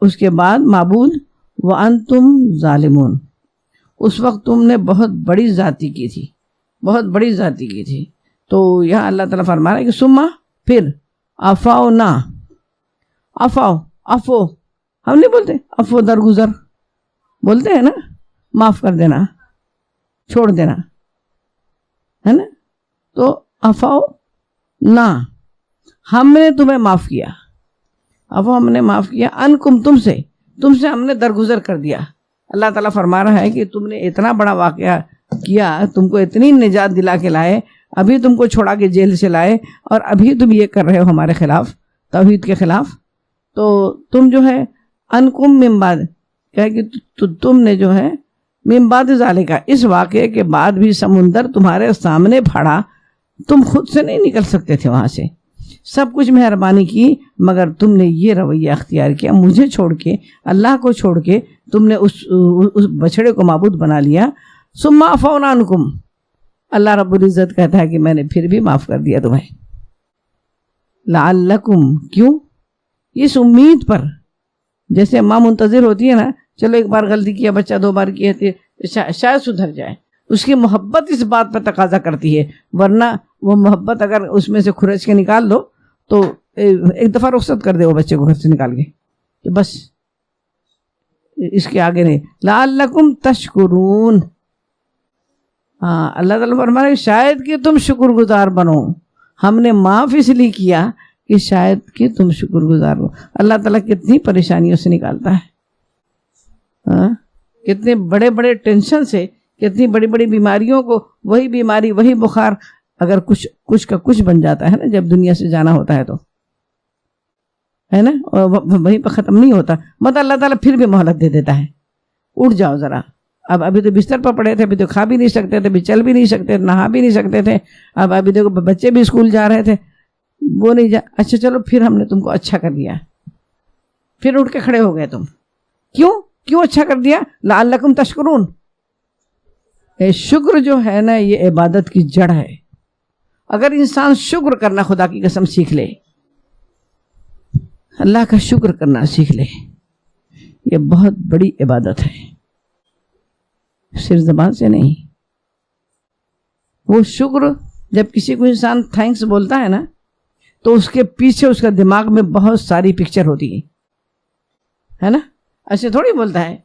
اس کے بعد معبود, وانتم ظالمون اس وقت تم نے بہت بڑی زیادتی کی تھی, بہت بڑی زیادتی کی تھی. تو یہاں اللہ تعالیٰ فرما رہا ہے کہ ثم پھر عفونا عفو ہم نہیں بولتے, عفو درگزر بولتے ہیں نا, معاف کر دینا, چھوڑ دینا ہے نا. تو عفو نہ ہم نے تمہیں معاف کیا, عفو ہم نے معاف کیا, انکم تم سے ہم نے درگزر کر دیا. اللہ تعالیٰ فرما رہا ہے کہ تم نے اتنا بڑا واقعہ کیا, تم کو اتنی نجات دلا کے لائے, ابھی تم کو چھوڑا کے جیل سے لائے, اور ابھی تم یہ کر رہے ہو ہمارے خلاف, توحید کے خلاف. تو تم جو ہے انکم من بعد کہا کہ تم نے جو ہے من بعد ذالکا اس واقعے کے بعد بھی سمندر تمہارے سامنے پھڑا, تم خود سے نہیں نکل سکتے تھے وہاں سے, سب کچھ مہربانی کی, مگر تم نے یہ رویہ اختیار کیا, مجھے چھوڑ کے, اللہ کو چھوڑ کے تم نے اس بچڑے کو معبود بنا لیا. ثم عفونا عنکم اللہ رب العزت کہتا ہے کہ میں نے پھر بھی معاف کر دیا تمہیں. لعلکم کیوں؟ اس امید پر, جیسے ماں منتظر ہوتی ہے نا, چلو ایک بار غلطی کیا بچہ, 2 بار کیا شاید سدھر جائے, اس کی محبت اس بات پر تقاضا کرتی ہے. ورنہ وہ محبت اگر اس میں سے کھرچ کے نکال دو تو ایک دفعہ رخصت کر دے وہ بچے کو گھر سے نکال کے, کہ بس اس کے آگے نہیں. لعلکم تشکرون ہاں اللہ تعالیٰ فرما رہا ہے شاید کہ تم شکر گزار بنو. ہم نے معاف اس لیے کیا کہ شاید کہ تم شکر گزار ہو. اللہ تعالیٰ کتنی پریشانیوں سے نکالتا ہے, کتنے بڑے بڑے ٹینشن سے, کتنی بڑی بڑی بیماریوں کو, وہی بیماری وہی بخار اگر کچھ کا کچھ بن جاتا ہے نا جب دنیا سے جانا ہوتا ہے تو ہے نا, اور وہیں پہ ختم نہیں ہوتا, مطلب اللہ تعالیٰ پھر بھی مہلت دے دیتا ہے. اٹھ جاؤ ذرا, ابھی تو بستر پر پڑے تھے, ابھی تو کھا بھی نہیں سکتے تھے, ابھی چل بھی نہیں سکتے, نہا بھی نہیں سکتے تھے, ابھی دیکھو بچے بھی اسکول جا رہے تھے, وہ نہیں اچھا چلو پھر ہم نے تم کو اچھا کر دیا, پھر اٹھ کے کھڑے ہو گئے تم. کیوں اچھا کر دیا؟ لعلکم تشکرون. شکر جو ہے نا یہ عبادت کی جڑ ہے. اگر انسان شکر کرنا خدا کی قسم سیکھ لے, اللہ کا شکر کرنا سیکھ لے, یہ بہت بڑی عبادت ہے, صرف زبان سے نہیں. وہ شکر جب کسی کو انسان تھینکس بولتا ہے نا تو اس کے پیچھے اس کا دماغ میں بہت ساری پکچر ہوتی ہے نا, ایسے تھوڑی بولتا ہے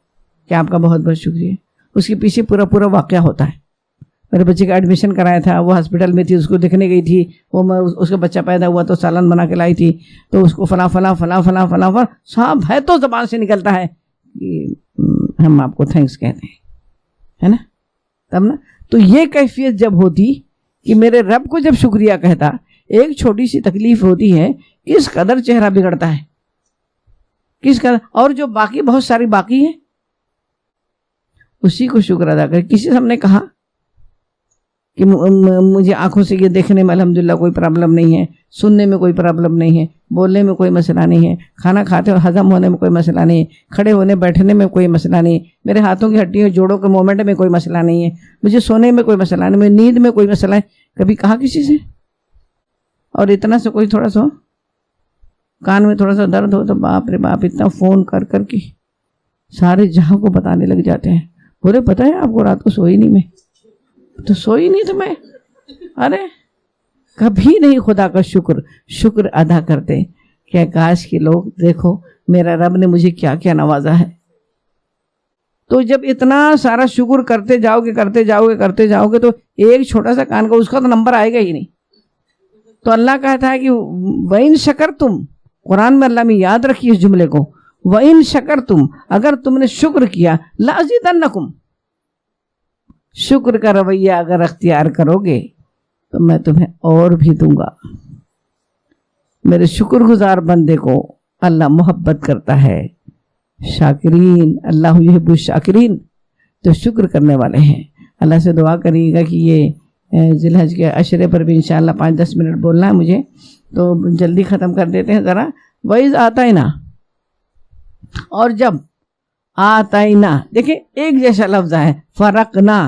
کہ آپ کا بہت بہت شکریہ, اس کے پیچھے پورا واقعہ ہوتا ہے. میرے بچے کا ایڈمیشن کرایا تھا, وہ ہاسپٹل میں تھی, اس کو دیکھنے گئی تھی, وہ میں اس کا بچہ پیدا ہوا تو سالن بنا کے لائی تھی, تو اس کو فلاں فلاں فلاں فلاں فلاں صاحب ہے تو زبان سے نکلتا ہے کہ ہم آپ کو تھینکس کہتے ہیں, ہے نا, تب نا. تو یہ کیفیت جب ہوتی کہ میرے رب کو جب شکریہ کہتا، ایک چھوٹی سی تکلیف ہوتی ہے، کس قدر چہرہ بگڑتا ہے، کس قدر، اور جو باقی بہت ساری باقی ہے اسی کو شکر ادا کرے۔ کسی سے ہم نے کہا کہ مجھے آنکھوں سے یہ دیکھنے میں الحمدللہ کوئی پرابلم نہیں ہے، سننے میں کوئی پرابلم نہیں ہے، بولنے میں کوئی مسئلہ نہیں ہے، کھانا کھاتے ہوئے ہضم ہونے میں کوئی مسئلہ نہیں ہے، کھڑے ہونے بیٹھنے میں کوئی مسئلہ نہیں ہے، میرے ہاتھوں کی ہڈیوں جوڑوں کے موومنٹ میں کوئی مسئلہ نہیں ہے، مجھے سونے میں کوئی مسئلہ نہیں، میری نیند میں کوئی مسئلہ ہے، کبھی کہا کسی سے؟ اور اتنا سے کوئی تھوڑا سا کان میں تھوڑا سا درد ہو تو باپ رے باپ اتنا فون کر کر کے سارے جہاں کو بتانے لگ جاتے ہیں، بولے پتہ ہے آپ کو رات کو سوئی نہیں، میں تو سوئی نہیں تو میں، ارے کبھی نہیں خدا کا شکر ادا کرتے کہ کاش کے لوگ دیکھو میرا رب نے مجھے کیا کیا نوازا ہے۔ تو جب اتنا سارا شکر کرتے جاؤ گے تو ایک چھوٹا سا کان کا اس کا تو نمبر آئے گا ہی نہیں۔ تو اللہ کہتا ہے کہ وَإِن شَكَرْتُمْ، قرآن میں اللہ میں یاد رکھیے اس جملے کو، وَإِن شَكَرْتُمْ، اگر تم نے شکر کیا، لَأَزِيدَنَّكُمْ، شکر کا رویہ اگر اختیار کرو گے تو میں تمہیں اور بھی دوں گا۔ میرے شکر گزار بندے کو اللہ محبت کرتا ہے۔ شاکرین، اللہ یحب الشاکرین، تو شکر کرنے والے ہیں۔ اللہ سے دعا کریے گا کہ یہ ذی الحج کے عشرے پر بھی انشاءاللہ 5-10 منٹ بولنا ہے مجھے، تو جلدی ختم کر دیتے ہیں ذرا۔ وَإِذْ آتَيْنَا، اور جب آتَيْنَا، دیکھیں ایک جیسا لفظ ہے، فرقنا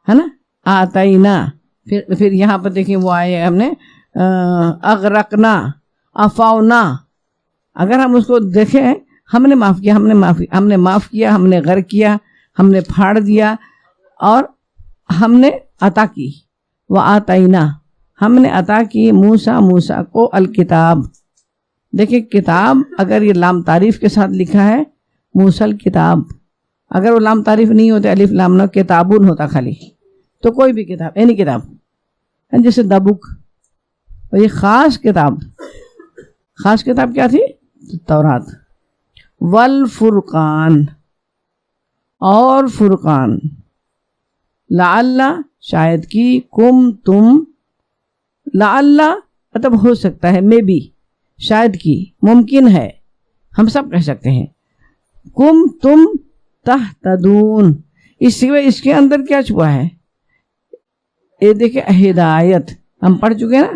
ہے نا، آتَيْنَا، پھر یہاں پر دیکھیں وہ آئے ہم نے اغرقنا، افاؤنا، اگر ہم اس کو دیکھیں ہم نے معاف کیا، ہم نے غرق کیا، ہم نے پھاڑ دیا، اور ہم نے عطا کی، وآتینا، ہم نے عطا کی موسیٰ کو الکتاب۔ دیکھیں کتاب اگر یہ لام تعریف کے ساتھ لکھا ہے، موسیٰ الکتاب، اگر وہ لام تعریف نہیں ہوتے الف لام نہ کتابون ہوتا خالی، تو کوئی بھی کتاب، اینی کتاب، جیسے دا بک، اور یہ خاص کتاب کیا تھی؟ تورات، والفرقان، اور فرقان، لعل، شاید کی، کم، تم، لعل مطلب ہو سکتا ہے، میں بھی، شاید کی ممکن ہے، ہم سب کہہ سکتے ہیں، کم تم تہتدون، اس کے اندر کیا چھپا ہے؟ یہ دیکھیں ہدایت، ہم پڑھ چکے نا،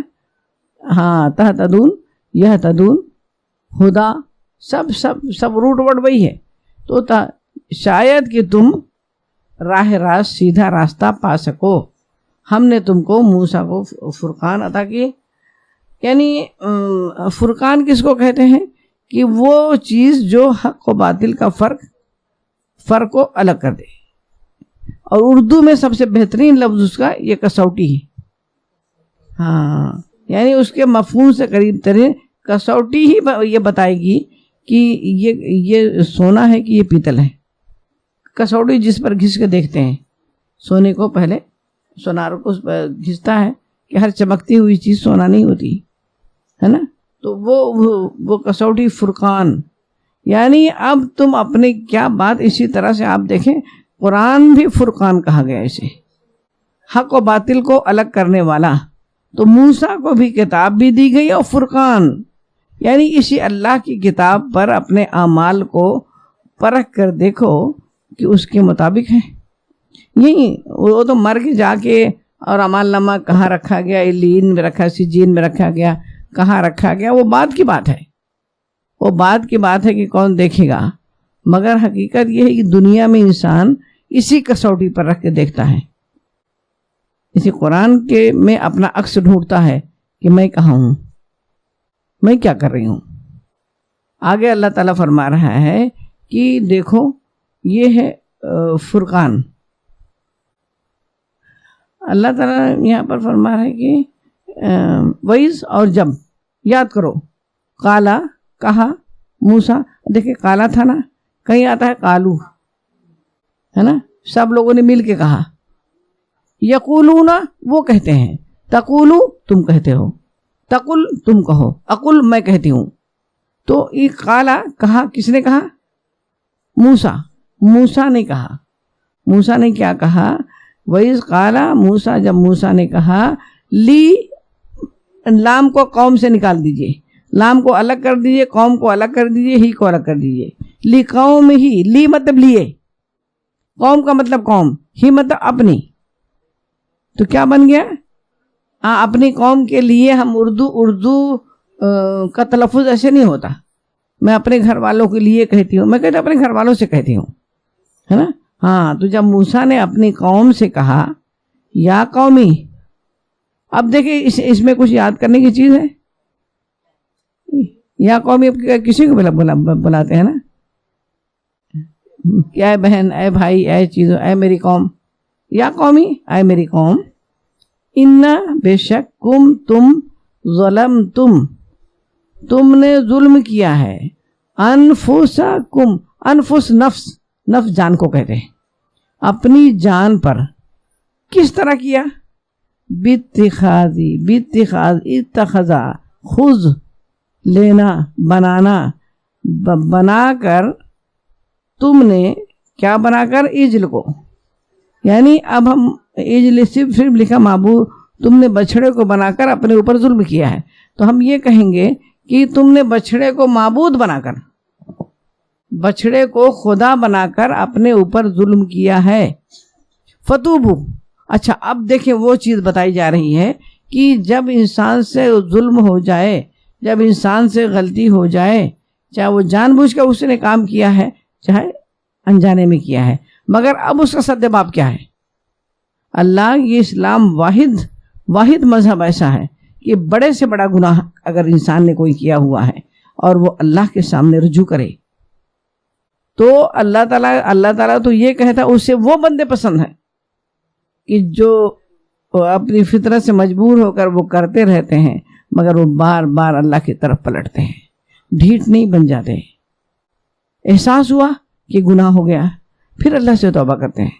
ہاں، تہتدون، یہتدون، ہدا، سب روٹ ورڈ وہی ہے، تو شاید کہ تم راہ راست سیدھا راستہ پا سکو۔ ہم نے تم کو موسیٰ کو فرقان عطا کی، یعنی فرقان کس کو کہتے ہیں؟ کہ وہ چیز جو حق و باطل کا فرق کو الگ کر دے، اور اردو میں سب سے بہترین لفظ اس کا یہ کسوٹی ہے، ہاں، یعنی اس کے مفہوم سے قریب ترین کسوٹی ہی یہ بتائے گی کہ یہ سونا ہے کہ یہ پیتل ہے۔ کسوٹی جس پر گھس کے دیکھتے ہیں سونے کو، پہلے سونار کو گھستا ہے کہ ہر چمکتی ہوئی چیز سونا نہیں ہوتی ہے نا، تو وہ کسوٹی فرقان، یعنی اب تم اپنے کیا بات، اسی طرح سے آپ دیکھیں قرآن بھی فرقان کہا گیا اسے، حق و باطل کو الگ کرنے والا، تو موسیٰ کو بھی کتاب بھی دی گئی اور فرقان، یعنی اسی اللہ کی کتاب پر اپنے اعمال کو پرکھ کر دیکھو کہ اس کے مطابق ہے۔ یہی وہ تو مر کے جا کے اور اعمال نامہ کہاں رکھا گیا، علیین میں رکھا، سجین میں رکھا گیا، کہاں رکھا گیا، وہ بات کی بات ہے کہ کون دیکھے گا، مگر حقیقت یہ ہے کہ دنیا میں انسان اسی کسوٹی پر رکھ کے دیکھتا ہے، اسی قرآن کے میں اپنا عکس ڈھونڈتا ہے کہ میں کہاں ہوں، میں کیا کر رہی ہوں۔ آگے اللہ تعالیٰ فرما رہا ہے کہ دیکھو یہ ہے فرقان، اللہ تعالیٰ یہاں پر فرما رہا ہے کہ وَإِذْ، اور جب، یاد کرو، قالا، کہا، موسیٰ، دیکھیں قالا تھا نا، کہیں آتا ہے قالو، ہے نا، سب لوگوں نے مل کے کہا، یقولون، وہ کہتے ہیں، تقولو، تم کہتے ہو، تقل، تم کہو، اقل، میں کہتی ہوں، تو یہ قالا، کہا، کس نے کہا؟ موسیٰ نے کہا۔ موسیٰ نے کیا کہا؟ وَإِذْ قَالَ موسیٰ، جب موسیٰ نے کہا لی لام کو قوم سے نکال دیجئے، لام کو الگ کر دیجئے، قوم کو الگ کر دیجئے، ہی کو الگ کر دیجئے. لی قوم ہی، لی مطلب لیے، قوم کا مطلب قوم، ہی مطلب اپنی. تو کیا بن گیا؟ اپنی قوم کے لیے ہم اردو کا تلفظ ایسے نہیں ہوتا. میں اپنے گھر والوں کے لیے کہتی ہوں، میں کہتی اپنے گھر والوں سے کہتی ہوں، ہے نا. ہاں، تو جب موسیٰ نے اپنی قوم سے کہا یا قومی، اب دیکھیں اس میں کچھ یاد کرنے کی چیز ہے. یا قومی کسی کو بلاتے ہیں نا، اے بہن، اے بھائی، اے چیزوں، اے میری قوم. یا قومی، اے میری قوم، انا بے شک کم تم ظلمتم، تم نے ظلم کیا ہے، انفسکم، انفس نفس، نفس جان کو کہتے ہیں، اپنی جان پر. کس طرح کیا؟ باتخاذی، باتخاذ، اتخذا، خذ لینا، بنانا، بنا کر، تم نے کیا بنا کر؟ عجل کو. یعنی اب ہم عجل صرف لکھا معبود، تم نے بچھڑے کو بنا کر اپنے اوپر ظلم کیا ہے. تو ہم یہ کہیں گے کہ تم نے بچھڑے کو معبود بنا کر، بچھڑے کو خدا بنا کر اپنے اوپر ظلم کیا ہے. فتوبو. اچھا، اب دیکھیں وہ چیز بتائی جا رہی ہے کہ جب انسان سے ظلم ہو جائے، جب انسان سے غلطی ہو جائے، چاہے وہ جان بوجھ کر اس نے کام کیا ہے، چاہے انجانے میں کیا ہے، مگر اب اس کا سدباب کیا ہے؟ اللہ، یہ اسلام واحد مذہب ایسا ہے کہ بڑے سے بڑا گناہ اگر انسان نے کوئی کیا ہوا ہے اور وہ اللہ کے سامنے رجوع کرے تو اللہ تعالیٰ تو یہ کہتا ہے اسے وہ بندے پسند ہیں کہ جو اپنی فطرت سے مجبور ہو کر وہ کرتے رہتے ہیں، مگر وہ بار بار اللہ کی طرف پلٹتے ہیں، ڈھیٹ نہیں بن جاتے. احساس ہوا کہ گناہ ہو گیا، پھر اللہ سے توبہ کرتے ہیں.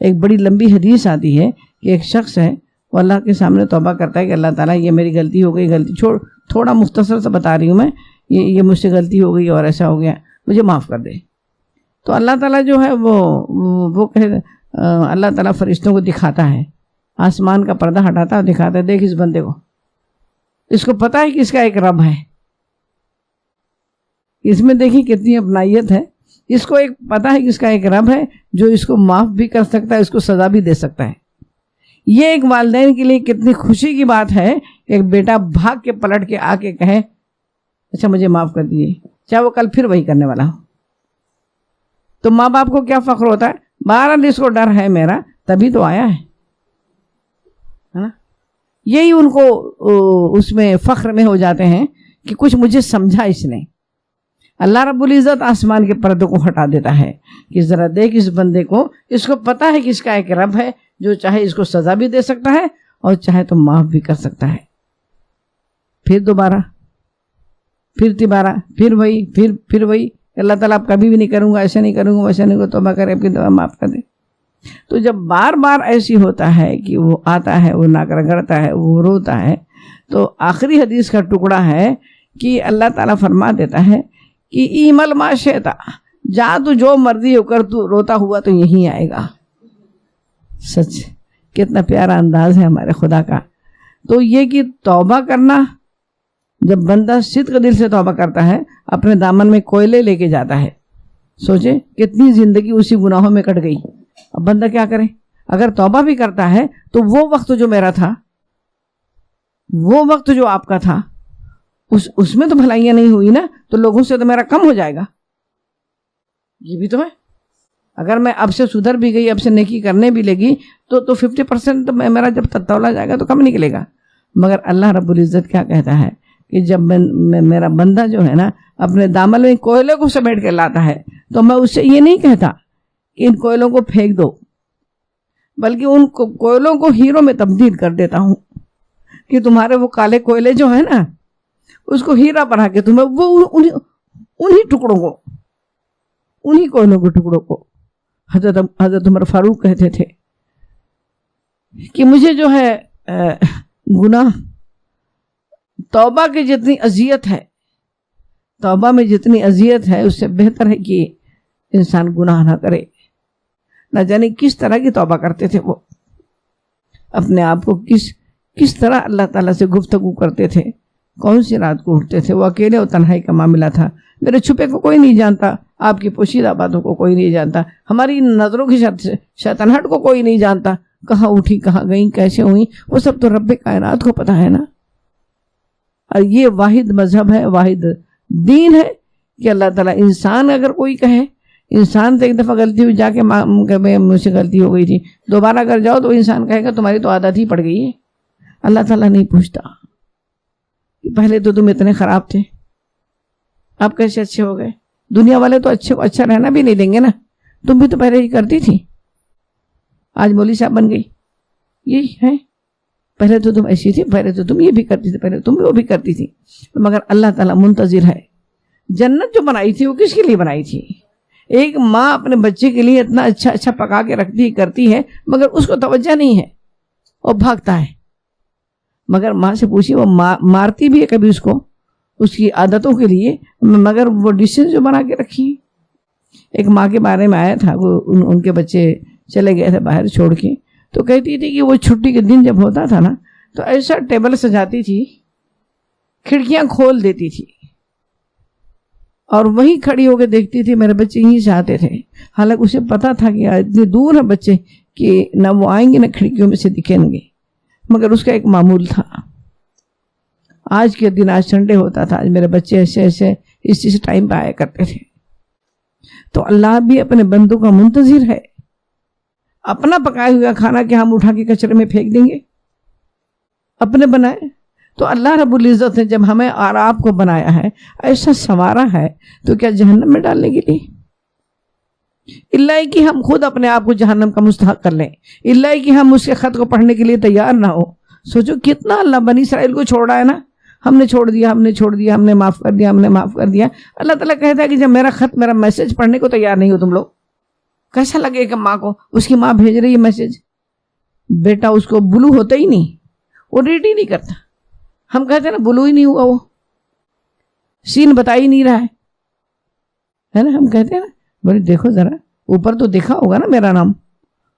ایک بڑی لمبی حدیث آتی ہے کہ ایک شخص ہے، وہ اللہ کے سامنے توبہ کرتا ہے کہ اللہ تعالیٰ یہ میری غلطی ہو گئی، غلطی چھوڑ، تھوڑا مختصر سے بتا رہی ہوں میں، یہ مجھ سے غلطی ہو گئی اور ایسا ہو گیا، مجھے معاف کر دے. تو اللہ تعالیٰ جو ہے وہ اللہ تعالیٰ فرشتوں کو دکھاتا ہے، آسمان کا پردہ ہٹاتا ہے، دکھاتا ہے، دیکھ اس بندے کو، اس کو پتا ہے کہ اس کا ایک رب ہے. اس میں دیکھیں کتنی اپنائیت ہے. اس کو ایک پتا ہے کہ اس کا ایک رب ہے جو اس کو معاف بھی کر سکتا ہے، اس کو سزا بھی دے سکتا ہے. یہ ایک والدین کے لیے کتنی خوشی کی بات ہے کہ ایک بیٹا بھاگ کے پلٹ کے آ کے کہے اچھا مجھے معاف کر دیجیے، چاہے وہ کل پھر وہی کرنے والا ہو. تو ماں باپ کو کیا فخر ہوتا ہے، بہرحال اس کو ڈر ہے میرا، تبھی تو آیا ہے. یہی ان کو اس میں فخر میں ہو جاتے ہیں کہ کچھ مجھے سمجھا اس نے. اللہ رب العزت آسمان کے پردوں کو ہٹا دیتا ہے کہ ذرا دیکھ اس بندے کو، اس کو پتا ہے کہ اس کا ایک رب ہے جو چاہے اس کو سزا بھی دے سکتا ہے اور چاہے تو معاف بھی کر سکتا ہے. پھر دوبارہ، پھر تبارہ، پھر وہی، پھر وہی. اللہ تعالیٰ اب کبھی بھی نہیں کروں گا، ایسے نہیں کروں گا، ویسے نہیں، توبہ کرے، اپنی توبہ معاف کر دے. تو جب بار بار ایسی ہوتا ہے کہ وہ آتا ہے، وہ ناک رگڑتا ہے، وہ روتا ہے، تو آخری حدیث کا ٹکڑا ہے کہ اللہ تعالیٰ فرما دیتا ہے کہ ایمل ما شئتا، جا تو جو مرضی ہو کر، تو روتا ہوا تو یہیں آئے گا. سچ کتنا پیارا انداز ہے ہمارے خدا کا. تو یہ کہ توبہ کرنا، جب بندہ صدق دل سے توبہ کرتا ہے، اپنے دامن میں کوئلے لے کے جاتا ہے. سوچے کتنی زندگی اسی گناہوں میں کٹ گئی. اب بندہ کیا کرے؟ اگر توبہ بھی کرتا ہے تو وہ وقت جو میرا تھا، وہ وقت جو آپ کا تھا، اس میں تو بھلائیاں نہیں ہوئی نا، تو لوگوں سے تو میرا کم ہو جائے گا. یہ بھی تو ہے. اگر میں اب سے سدھر بھی گئی، اب سے نیکی کرنے بھی لگی تو 50% میرا جب تولا جائے گا تو کم نکلے گا. مگر اللہ رب العزت کیا کہتا ہے کہ جب میرا بندہ جو ہے نا اپنے دامن میں کوئلے کو سمیٹ کے لاتا ہے، تو میں اس سے یہ نہیں کہتا کہ ان کوئلوں کو پھینک دو، بلکہ ان کوئلوں کو ہیروں میں تبدیل کر دیتا ہوں کہ تمہارے وہ کالے کوئلے جو ہیں نا، اس کو ہیرا بنا کے تمہیں وہ انہی ٹکڑوں کو، انہی کوئلوں کے ٹکڑوں کو. حضرت عمر فاروق کہتے تھے کہ مجھے جو ہے گناہ، توبہ کی جتنی اذیت ہے، توبہ میں جتنی اذیت ہے، اس سے بہتر ہے کہ انسان گناہ نہ کرے. نہ جانے کس طرح کی توبہ کرتے تھے وہ، اپنے آپ کو کس طرح اللہ تعالیٰ سے گفتگو کرتے تھے، کون سی رات کو اٹھتے تھے، وہ اکیلے اور تنہائی کا معاملہ تھا. میرے چھپے کو کوئی نہیں جانتا، آپ کی پوشیدہ باتوں کو کوئی نہیں جانتا، ہماری نظروں کی شیطنہٹ کو کوئی نہیں جانتا، کہاں اٹھی کہاں گئیں کیسے ہوئیں، وہ سب تو رب کائنات کو پتہ ہے نا. اور یہ واحد مذہب ہے، واحد دین ہے کہ اللہ تعالیٰ انسان اگر کوئی کہے، انسان سے ایک دفعہ غلطی ہوئی جا کے مجھ سے غلطی ہو گئی تھی، دوبارہ اگر جاؤ تو انسان کہے گا تمہاری تو عادت ہی پڑ گئی ہے. اللہ تعالیٰ نہیں پوچھتا کہ پہلے تو تم اتنے خراب تھے، آپ کیسے اچھے ہو گئے. دنیا والے تو اچھے کو اچھا رہنا بھی نہیں دیں گے نا، تم بھی تو پہلے ہی کرتی تھی، آج مولوی صاحب بن گئی. یہی ہے، پہلے تو تم ایسی تھی، پہلے تو تم یہ بھی کرتی تھی، پہلے تم بھی وہ بھی کرتی تھی. مگر اللہ تعالیٰ منتظر ہے. جنت جو بنائی تھی وہ کس کے لیے بنائی تھی؟ ایک ماں اپنے بچے کے لیے اتنا اچھا اچھا پکا کے رکھتی کرتی ہے، مگر اس کو توجہ نہیں ہے، وہ بھاگتا ہے. مگر ماں سے پوچھیے، وہ مارتی بھی ہے کبھی اس کو، اس کی عادتوں کے لیے، مگر وہ ڈشز جو بنا کے رکھی. ایک ماں کے بارے میں آیا تھا، وہ ان کے بچے چلے گئے تھے باہر چھوڑ کے، تو کہتی تھی کہ وہ چھٹی کے دن جب ہوتا تھا نا تو ایسا ٹیبل سجاتی تھی، کھڑکیاں کھول دیتی تھی اور وہیں کھڑی ہو کے دیکھتی تھی میرے بچے یہیں سے آتے تھے. حالانکہ اسے پتا تھا کہ اتنی دور ہیں بچے کہ نہ وہ آئیں گے نہ کھڑکیوں میں سے دکھیں گے، مگر اس کا ایک معمول تھا. آج کے دن، آج سنڈے ہوتا تھا، آج میرے بچے ایسے ایسے اس ٹائم پہ آیا کرتے تھے. تو اللہ بھی اپنے بندوں کا منتظر ہے. اپنا پکایا ہوا کھانا کہ ہم اٹھا کے کچرے میں پھینک دیں گے؟ اپنے بنائے تو اللہ رب العزت نے جب ہمیں اور آپ کو بنایا ہے، ایسا سنوارا ہے، تو کیا جہنم میں ڈالنے کے لیے؟ اللہ کہ ہم خود اپنے آپ کو جہنم کا مستحق کر لیں، اللہ کہ ہم اس کے خط کو پڑھنے کے لیے تیار نہ ہو. سوچو کتنا اللہ بنی اسرائیل کو چھوڑ رہا ہے نا. ہم نے چھوڑ دیا، ہم نے چھوڑ دیا، ہم نے معاف کر دیا، ہم نے معاف کر دیا. اللہ تعالیٰ کہتا ہے کہ جب میرا خط، میرا میسج پڑھنے کو تیار نہیں ہو تم لوگ، کیسا لگے کہ ماں کو، اس کی ماں بھیج رہی ہے میسج، بیٹا اس کو بلو ہوتا ہی نہیں، وہ ریڈ ہی نہیں کرتا. ہم کہتے ہیں نا بلو ہی نہیں ہوا، وہ سین بتا ہی نہیں رہا ہے نا. ہم کہتے ہیں نا بولے دیکھو ذرا، اوپر تو دیکھا ہوگا نا میرا نام،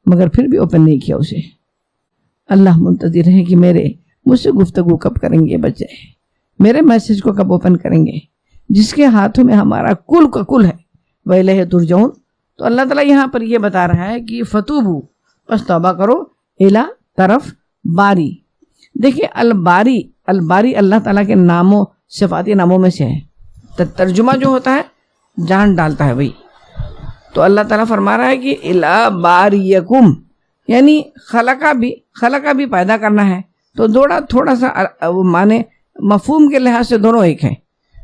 مگر پھر بھی اوپن نہیں کیا اسے. اللہ منتظر ہے کہ مجھ سے گفتگو کب کریں گے بچے، میرے میسج کو کب اوپن کریں گے، جس کے ہاتھوں میں ہمارا کل کا کل ہے. وَإِلَيْهِ تُرْجَعُونَ. تو اللہ تعالیٰ یہاں پر یہ بتا رہا ہے کہ فتوبو، پس توبہ کرو، الا طرف باری. دیکھیں الباری، الباری اللہ تعالیٰ کے ناموں، صفاتی ناموں میں سے ہے. ترجمہ جو ہوتا ہے جان ڈالتا ہے بھائی. تو اللہ تعالیٰ فرما رہا ہے کہ الا باریکم، یعنی خلقہ بھی پیدا کرنا ہے. تو تھوڑا سا معنی مفہوم کے لحاظ سے دونوں ایک ہیں،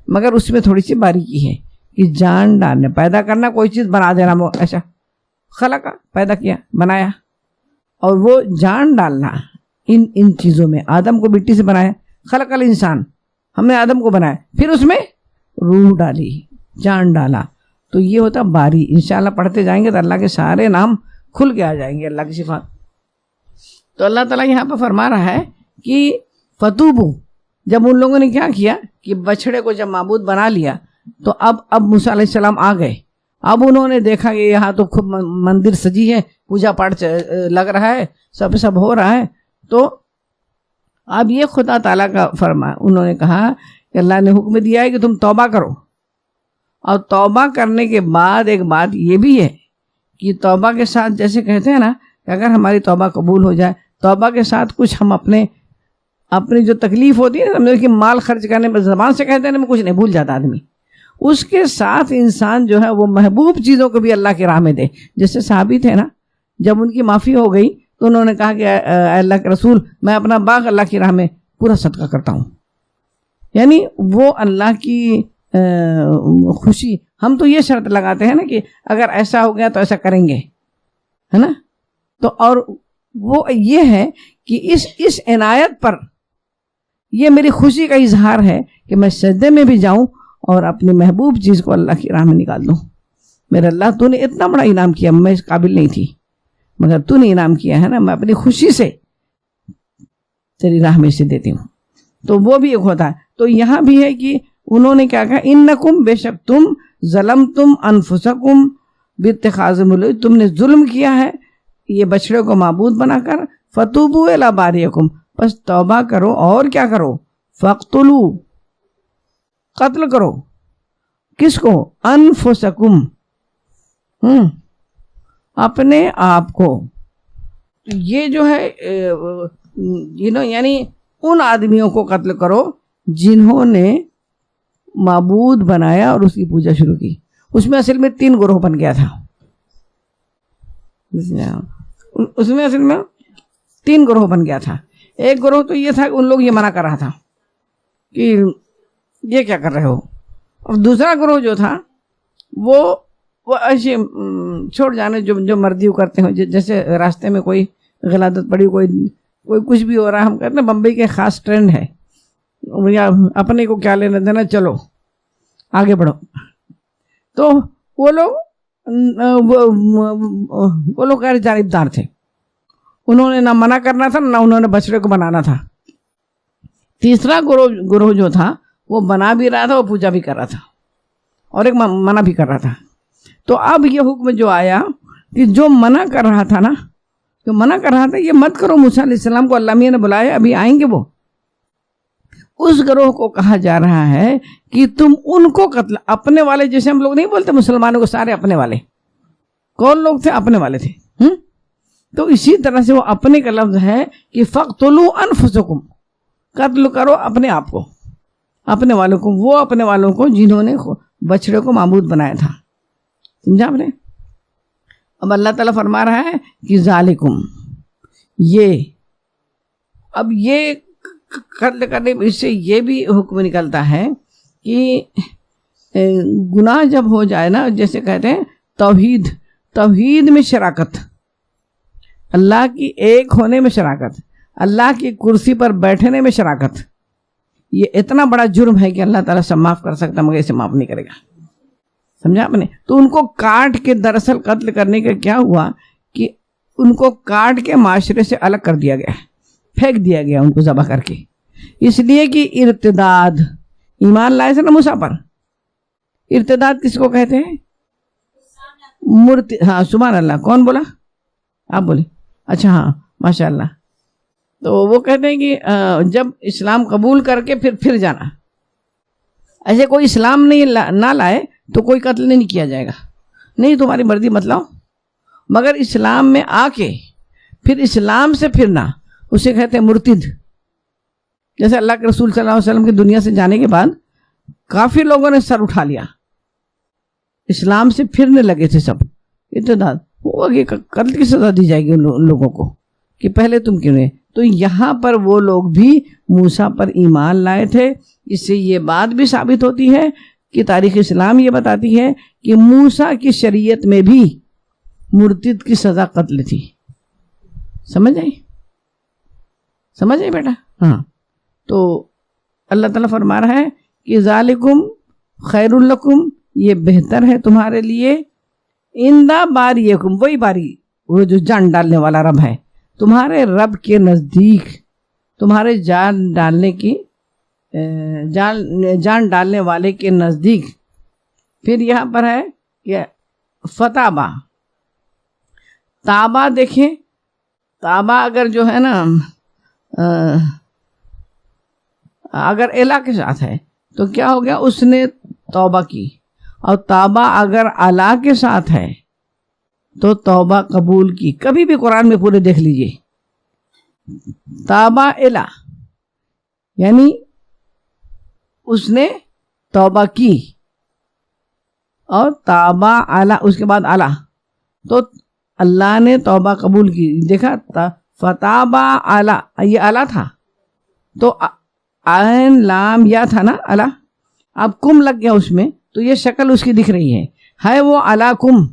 مگر اس میں تھوڑی سی باریکی ہے کہ جان ڈالنا، پیدا کرنا، کوئی چیز بنا دینا، وہ ایسا خلقہ پیدا کیا، بنایا، اور وہ جان ڈالنا ان چیزوں میں. آدم کو مٹی سے بنایا، خلق الانسان، ہم نے آدم کو بنایا، پھر اس میں روح ڈالی، جان ڈالا. تو یہ ہوتا باری. انشاءاللہ پڑھتے جائیں گے تو اللہ کے سارے نام کھل کے آ جائیں گے، اللہ کی صفات. تو اللہ تعالیٰ یہاں پہ فرما رہا ہے کہ فتوبو، جب ان لوگوں نے کیا کیا کہ بچڑے کو جب معبود بنا لیا، تو اب موسیٰ علیہ السلام آ گئے. اب انہوں نے دیکھا کہ یہاں تو خوب مندر سجی ہے، پوجا پاٹ لگ رہا ہے، سب ہو رہا ہے. تو اب یہ خدا تعالیٰ کا فرما، انہوں نے کہا کہ اللہ نے حکم دیا ہے کہ تم توبہ کرو. اور توبہ کرنے کے بعد ایک بات یہ بھی ہے کہ توبہ کے ساتھ، جیسے کہتے ہیں نا کہ اگر ہماری توبہ قبول ہو جائے، توبہ کے ساتھ کچھ ہم اپنی جو تکلیف ہوتی ہے نا، کہ مال خرچ کرنے میں، زبان سے کہتے ہیں میں کچھ نہیں، بھول جاتا آدمی، اس کے ساتھ انسان جو ہے وہ محبوب چیزوں کو بھی اللہ کی راہ میں دے. جیسے صحابی تھے نا، جب ان کی معافی ہو گئی تو انہوں نے کہا کہ اے اللہ کے رسول، میں اپنا باغ اللہ کی راہ میں پورا صدقہ کرتا ہوں. یعنی وہ اللہ کی خوشی. ہم تو یہ شرط لگاتے ہیں نا کہ اگر ایسا ہو گیا تو ایسا کریں گے، ہے نا. تو اور وہ یہ ہے کہ اس عنایت پر یہ میری خوشی کا اظہار ہے کہ میں سجدے میں بھی جاؤں اور اپنی محبوب چیز کو اللہ کی راہ میں نکال دوں. میرے اللہ، تو نے اتنا بڑا انعام کیا، میں اس قابل نہیں تھی، مگر تو نے انعام کیا ہے نا، میں اپنی خوشی سے تیری راہ میں سے دیتی ہوں. تو وہ بھی ایک ہوتا ہے. تو یہاں بھی ہے کہ انہوں نے کیا کہا، انکم، بے شک تم، ظلمتم انفسکم باتخاذ العجل، تم نے ظلم کیا ہے یہ بچڑے کو معبود بنا کر، فتوبوا الی باریکم، بس توبہ کرو اور کیا کرو؟ فقتلو، قتل کرو، کس کو؟ انفسکم، اپنے آپ کو. یہ جو ہے یعنی ان آدمیوں کو قتل کرو جنہوں نے معبود بنایا اور اس کی پوجا شروع کی. اس میں اصل میں 3 گروہ بن گیا تھا. اس میں اصل میں 3 گروہ بن گیا تھا. ایک گروہ تو یہ تھا کہ ان لوگ یہ منع کر رہا تھا کہ یہ کیا کر رہے ہو، اور دوسرا گروہ جو تھا وہ ایسے چھوڑ جانے جو مرضی کرتے ہو. جیسے راستے میں کوئی غلادت پڑی، کوئی کچھ بھی ہو رہا ہے، ہم کہتے ہیں بمبئی کے خاص ٹرینڈ ہے، اپنے کو کیا لینا دینا، چلو آگے بڑھو. تو وہ لوگ غیر جانبدار تھے. انہوں نے نہ منع کرنا تھا نہ انہوں نے بچڑے کو بنانا تھا. تیسرا گروہ جو تھا وہ بنا بھی رہا تھا، وہ پوجا بھی کر رہا تھا، اور ایک منع بھی کر رہا تھا. تو اب یہ حکم جو آیا کہ جو منع کر رہا تھا نا، جو منع کر رہا تھا یہ مت کرو، موسیٰ علیہ السلام کو اللہ میاں نے بلایا، ابھی آئیں گے وہ. اس گروہ کو کہا جا رہا ہے کہ تم ان کو قتل، اپنے والے، جیسے ہم لوگ نہیں بولتے مسلمانوں کو سارے اپنے والے، کون لوگ تھے؟ اپنے والے تھے. تو اسی طرح سے وہ اپنے کا لفظ ہے کہ فقتلوا انفسکم، قتل کرو اپنے آپ کو، اپنے والوں کو، وہ اپنے والوں کو جنہوں نے بچڑے کو معبود بنایا تھا. سمجھا آپ نے؟ اب اللہ تعالیٰ فرما رہا ہے کہ ذالکم، یہ، اب یہ قتل کرنے، اس سے یہ بھی حکم نکلتا ہے کہ گناہ جب ہو جائے نا، جیسے کہتے ہیں توحید میں شراکت، اللہ کی ایک ہونے میں شراکت، اللہ کی کرسی پر بیٹھنے میں شراکت، یہ اتنا بڑا جرم ہے کہ اللہ تعالیٰ سب معاف کر سکتا مگر اسے معاف نہیں کرے گا. سمجھا آپ نے؟ تو ان کو کاٹ کے، دراصل قتل کرنے کا کیا ہوا کہ ان کو کاٹ کے معاشرے سے الگ کر دیا گیا، پھینک دیا گیا ان کو ذبح کر کے. اس لیے کہ ارتداد، ایمان لائے تھے نا موسیٰ پر، ارتداد کس کو کہتے ہیں؟ ہاں سبحان اللہ. کون بولا؟ آپ بولے. اچھا ہاں ماشاء اللہ. تو وہ کہتے ہیں کہ جب اسلام قبول کر کے پھر جانا، ایسے کوئی اسلام نہیں نہ لائے تو کوئی قتل نہیں کیا جائے گا، نہیں تمہاری مرضی مت لاؤ، مگر اسلام میں آ کے پھر اسلام سے پھرنا، اسے کہتے ہیں مرتد. جیسے اللہ کے رسول صلی اللہ علیہ وسلم کی دنیا سے جانے کے بعد کافی لوگوں نے سر اٹھا لیا، اسلام سے پھرنے لگے تھے سب. ارتداد وہ قتل کی سزا دی جائے گی ان لوگوں کو کہ پہلے تم کیوں نہیں. تو یہاں پر وہ لوگ بھی موسیٰ پر ایمان لائے تھے. اس سے یہ بات بھی ثابت ہوتی ہے کہ تاریخ اسلام یہ بتاتی ہے کہ موسیٰ کی شریعت میں بھی مرتد کی سزا قتل تھی. سمجھ آئی بیٹا؟ ہاں. تو اللہ تعالیٰ فرما رہا ہے کہ ذالکم خیر لکم، یہ بہتر ہے تمہارے لیے، عند باریکم، وہی باری، وہ جو جان ڈالنے والا رب ہے، تمہارے رب کے نزدیک، تمہارے جان ڈالنے والے کے نزدیک. پھر یہاں پر ہے کہ فتابہ، تابہ، دیکھیں تابہ اگر جو ہے نا اگر الا کے ساتھ ہے تو کیا ہو گیا؟ اس نے توبہ کی. اور تابہ اگر الا کے ساتھ ہے تو توبہ قبول کی. کبھی بھی قرآن میں پورے دیکھ لیجئے، تابہ الا یعنی اس نے توبہ کی، اور تابہ الا اس کے بعد الا، تو اللہ نے توبہ قبول کی. دیکھا فتابہ الا، یہ الا تھا تو عین لام یا تھا نا الا، اب کم لگ گیا اس میں، تو یہ شکل اس کی دکھ رہی ہے وہ الا کم،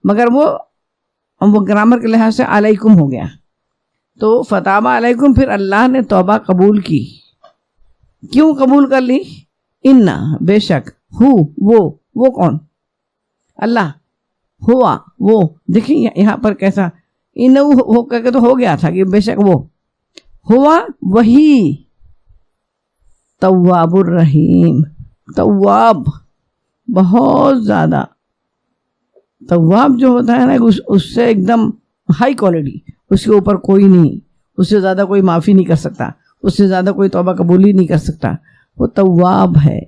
مگر وہ گرامر کے لحاظ سے علیکم ہو گیا. تو فتابہ علیکم، پھر اللہ نے توبہ قبول کی. کیوں قبول کر لی؟ انا، بے شک، وہ کون؟ اللہ، ہوا وہ. دیکھیں یہاں پر کیسا انہو ہو کہ تو ہو گیا تھا کہ بے شک وہ ہوا، وہی تواب الرحیم، تواب بہت زیادہ. تواب جو ہوتا ہے نا اس سے ایک دم ہائی کوالٹی، اس کے اوپر کوئی نہیں، اس سے زیادہ کوئی معافی نہیں کر سکتا، اس سے زیادہ کوئی توبہ قبولی نہیں کر سکتا. وہ تواب ہے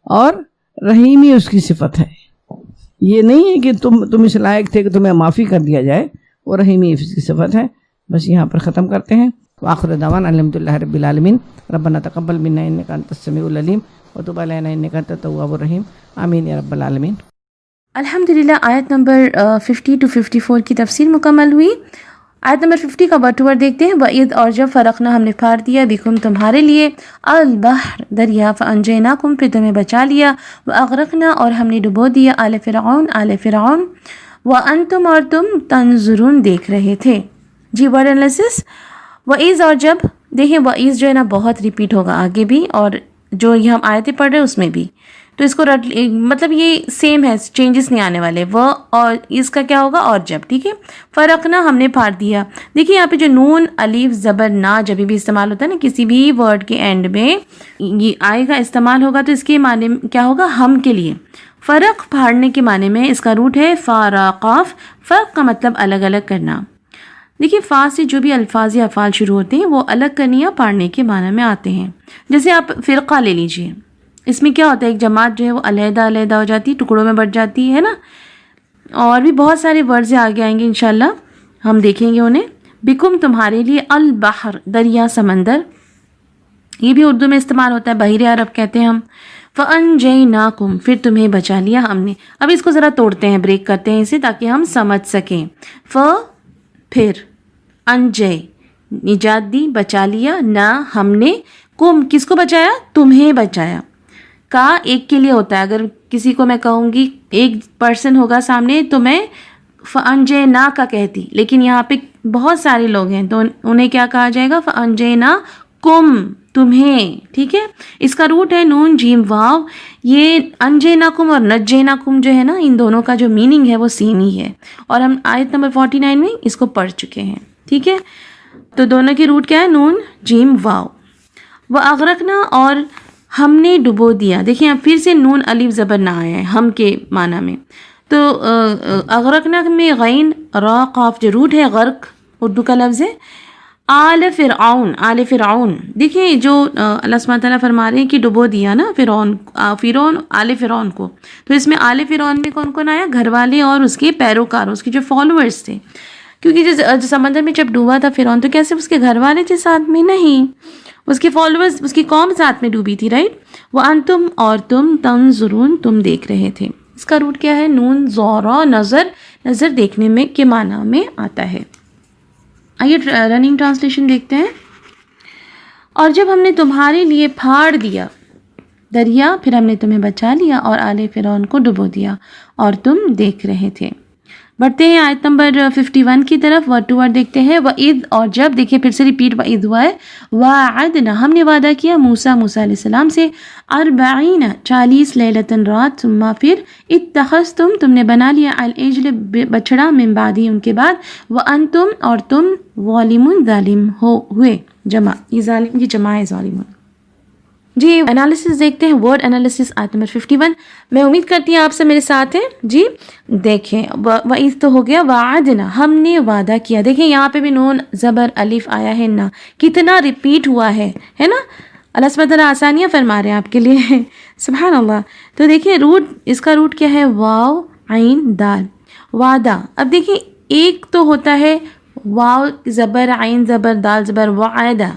اور رحیمی اس کی صفت ہے. یہ نہیں ہے کہ تم اس لائق تھے کہ تمہیں معافی کر دیا جائے، وہ رحیمی اس کی صفت ہے. بس یہاں پر ختم کرتے ہیں. وآخر دعوانا الحمدللہ رب العالمین. ربنا تقبل منا انک انت السمیع العلیم وتب علینا انک انت التواب الرحیم. آمین یا رب العالمین. الحمدللہ آیت نمبر 50 to 54 کی تفسیر مکمل ہوئی. آیت نمبر 50 کا ورڈ ٹو ورڈ دیکھتے ہیں. وَإِذْ اور جب فرقنا ہم نے پھاڑ دیا بکم تمہارے لیے البحر دریا فانجیناکم پھر تمہیں بچا لیا واغرقنا اور ہم نے ڈبو دیا آل فرعون وانتم اور تم تنظرون دیکھ رہے تھے. جی ورڈ انالیسس. وَإِذْ اور جب دیکھیں وَإِذْ جو ہے نا بہت ریپیٹ ہوگا آگے بھی اور جو یہ ہم آیتیں پڑھ رہے ہیں اس میں بھی، تو اس کو مطلب یہ سیم ہے، چینجز نہیں آنے والے. وہ اور اس کا کیا ہوگا اور جب. ٹھیک ہے. فرقنا ہم نے پھاڑ دیا. دیکھیے یہاں پہ جو نون الف زبر نا جب بھی استعمال ہوتا ہے نا کسی بھی ورڈ کے اینڈ میں یہ آئے گا استعمال ہوگا تو اس کے معنی کیا ہوگا ہم کے لیے. فرق پھاڑنے کے معنی میں اس کا روٹ ہے فاراقاف. فرق کا مطلب الگ الگ کرنا. دیکھیے فا سے جو بھی الفاظ یا افعال شروع ہوتے ہیں وہ الگ کرنے یا پھاڑنے کے معنی میں آتے ہیں. جیسے آپ فرقہ لے لیجئے، اس میں کیا ہوتا ہے ایک جماعت جو ہے وہ علیحدہ علیحدہ ہو جاتی ہے، ٹکڑوں میں بٹ جاتی ہے نا. اور بھی بہت سارے ورڈز آگے آئیں گے انشاءاللہ ہم دیکھیں گے انہیں. بکم تمہارے لیے البحر دریا سمندر، یہ بھی اردو میں استعمال ہوتا ہے، بحیر عرب کہتے ہیں ہم. فانجیناکم پھر تمہیں بچا لیا ہم نے. اب اس کو ذرا توڑتے ہیں، بریک کرتے ہیں اسے تاکہ ہم سمجھ سکیں. پھر انجے نجات دی بچا لیا، نہ ہم نے کم کس کو بچایا تمہیں بچایا. کا ایک کے لیے ہوتا ہے، اگر کسی کو میں کہوں گی ایک پرسن ہوگا سامنے تو میں فانجینا کا کہتی، لیکن یہاں پہ بہت سارے لوگ ہیں تو انہیں کیا کہا جائے گا فانجینا کم تمہیں. ٹھیک ہے. اس کا روٹ ہے نون جیم واو. یہ انجینا کم اور نجینا کم جو ہے نا ان دونوں کا جو میننگ ہے وہ سیم ہی ہے اور ہم آیت نمبر 49 میں اس کو پڑھ چکے ہیں. ٹھیک ہے. تو دونوں کی روٹ کیا ہے نون جیم واو. وہ اغرقنا اور ہم نے ڈبو دیا. دیکھیں اب پھر سے نون الف زبر نہ آیا ہے ہم کے معنی میں. تو اغرقنا میں غین را قاف جو روٹ ہے غرق اردو کا لفظ ہے. آل فرعون دیکھیں جو اللہ سبحانہ تعالیٰ فرما رہے ہیں کہ ڈبو دیا نا فرعون آل فرعون کو. تو اس میں آل فرعون میں کون کون آیا؟ گھر والے اور اس کے پیروکار، اس کے جو فالوورز تھے. کیونکہ جو سمندر میں جب ڈوبا تھا فرعون تو کیسے اس کے گھر والے تھے ساتھ میں؟ نہیں، اس کے فالوورز اس کی قوم ساتھ میں ڈوبی تھی. رائٹ. وانتم اور تم تنظرون تم دیکھ رہے تھے. اس کا روٹ کیا ہے؟ نون زورا نظر دیکھنے میں کے معنی میں آتا ہے. آئیے رننگ ٹرانسلیشن دیکھتے ہیں. اور جب ہم نے تمہارے لیے پھاڑ دیا دریا پھر ہم نے تمہیں بچا لیا اور آل فرعون کو ڈبو دیا اور تم دیکھ رہے تھے. بڑھتے ہیں آیت نمبر 51 کی طرف. ورڈ ٹو ورڈ دیکھتے ہیں. وَإِذْ اور جب دیکھیں پھر سے ریپیٹ وَإِذْ ہوا ہے. وَعَدْنَا ہم نے وعدہ کیا موسیٰ علیہ السلام سے 40 لیلۃً رات ثم پھر اتخذتم تم نے بنا لیا العجل بچڑا من بعدی ان کے بعد وانتم اور تم ظالمون ظالم ہوئے. جمع یہ ظالم کی جمع ہے ظالمون. جی انالیسس دیکھتے ہیں. ورڈ انالیسس آیت نمبر 51. میں امید کرتی ہوں آپ سے میرے ساتھ ہیں. جی دیکھیں وَإِذْ تو ہو گیا. وَعَدْنَا ہم نے وعدہ کیا. دیکھیں یہاں پہ بھی نون زبر الف آیا ہے نا، کتنا ریپیٹ ہوا ہے نا. اللہ سبحانہ تعالیٰ آسانیاں فرما رہے ہیں آپ کے لیے سبحان اللہ. تو دیکھیں روٹ اس کا روٹ کیا ہے؟ واو عین دال وعدہ. اب دیکھیں ایک تو ہوتا ہے واو زبر عین زبر دال زبر وعدہ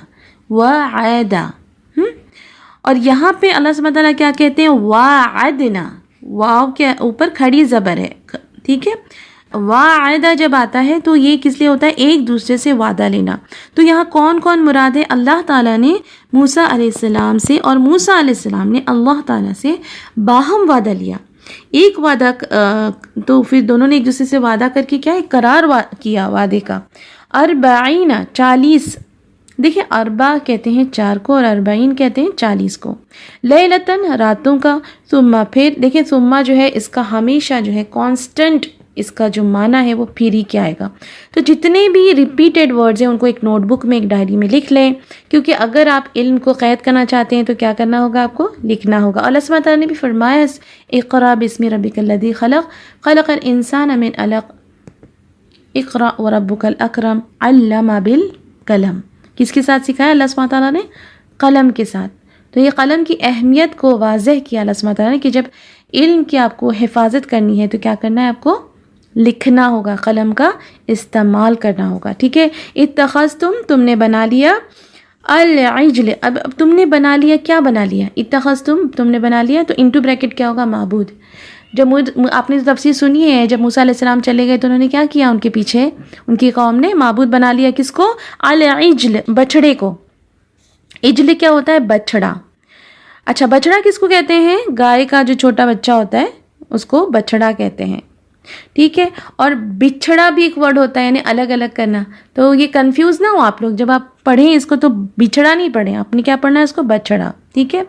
اور یہاں پہ اللہ سبحانہ تعالیٰ کیا کہتے ہیں؟ وعدنا. واو کے اوپر کھڑی زبر ہے. ٹھیک ہے. وعدہ جب آتا ہے تو یہ کس لیے ہوتا ہے؟ ایک دوسرے سے وعدہ لینا. تو یہاں کون کون مراد ہے؟ اللہ تعالیٰ نے موسیٰ علیہ السلام سے اور موسیٰ علیہ السلام نے اللہ تعالیٰ سے باہم وعدہ لیا. ایک وعدہ تو پھر دونوں نے ایک دوسرے سے وعدہ کر کے کیا اقرار کیا وعدے کا. 40 دیکھیں اربع کہتے ہیں 4 کو اور 40 کہتے ہیں 40 کو. لیلتن راتوں کا. ثم پھر دیکھیں ثم جو ہے اس کا ہمیشہ جو ہے کانسٹنٹ اس کا جو معنی ہے وہ پھر ہی کیا آئے گا. تو جتنے بھی ریپیٹڈ ورڈز ہیں ان کو ایک نوٹ بک میں ایک ڈائری میں لکھ لیں کیونکہ اگر آپ علم کو قید کرنا چاہتے ہیں تو کیا کرنا ہوگا؟ آپ کو لکھنا ہوگا. اللہ سبحانہ تعالیٰ نے بھی فرمایا اقرأ باسم ربک الذی خلق الانسان من علق اقرأ وربک الاکرم علم بالقلم. قلم. کس کے ساتھ سکھایا اللہ سبحانہ تعالیٰ نے؟ قلم کے ساتھ. تو یہ قلم کی اہمیت کو واضح کیا اللہ سبحانہ تعالیٰ نے کہ جب علم کی آپ کو حفاظت کرنی ہے تو کیا کرنا ہے؟ آپ کو لکھنا ہوگا، قلم کا استعمال کرنا ہوگا. ٹھیک ہے. اتخذتم، تم نے بنا لیا، العجل، اب تم نے بنا لیا، کیا بنا لیا؟ اتخذتم، تم نے بنا لیا، تو انٹو بریکٹ کیا ہوگا؟ معبود. جب آپ نے تفسیر سنی ہے، جب موسیٰ علیہ السلام چلے گئے تو انہوں نے کیا کیا؟ ان کے پیچھے ان کی قوم نے معبود بنا لیا. کس کو؟ العجل، بچھڑے کو. عجل کیا ہوتا ہے؟ بچھڑا. اچھا، بچھڑا کس کو کہتے ہیں؟ گائے کا جو چھوٹا بچہ ہوتا ہے اس کو بچھڑا کہتے ہیں. ٹھیک ہے. اور بچھڑا بھی ایک ورڈ ہوتا ہے، یعنی الگ الگ کرنا. تو یہ کنفیوز نہ ہو آپ لوگ، جب آپ پڑھیں اس کو تو بچھڑا نہیں پڑھیں، آپ نے کیا پڑھنا ہے اس کو؟ بچھڑا. ٹھیک ہے.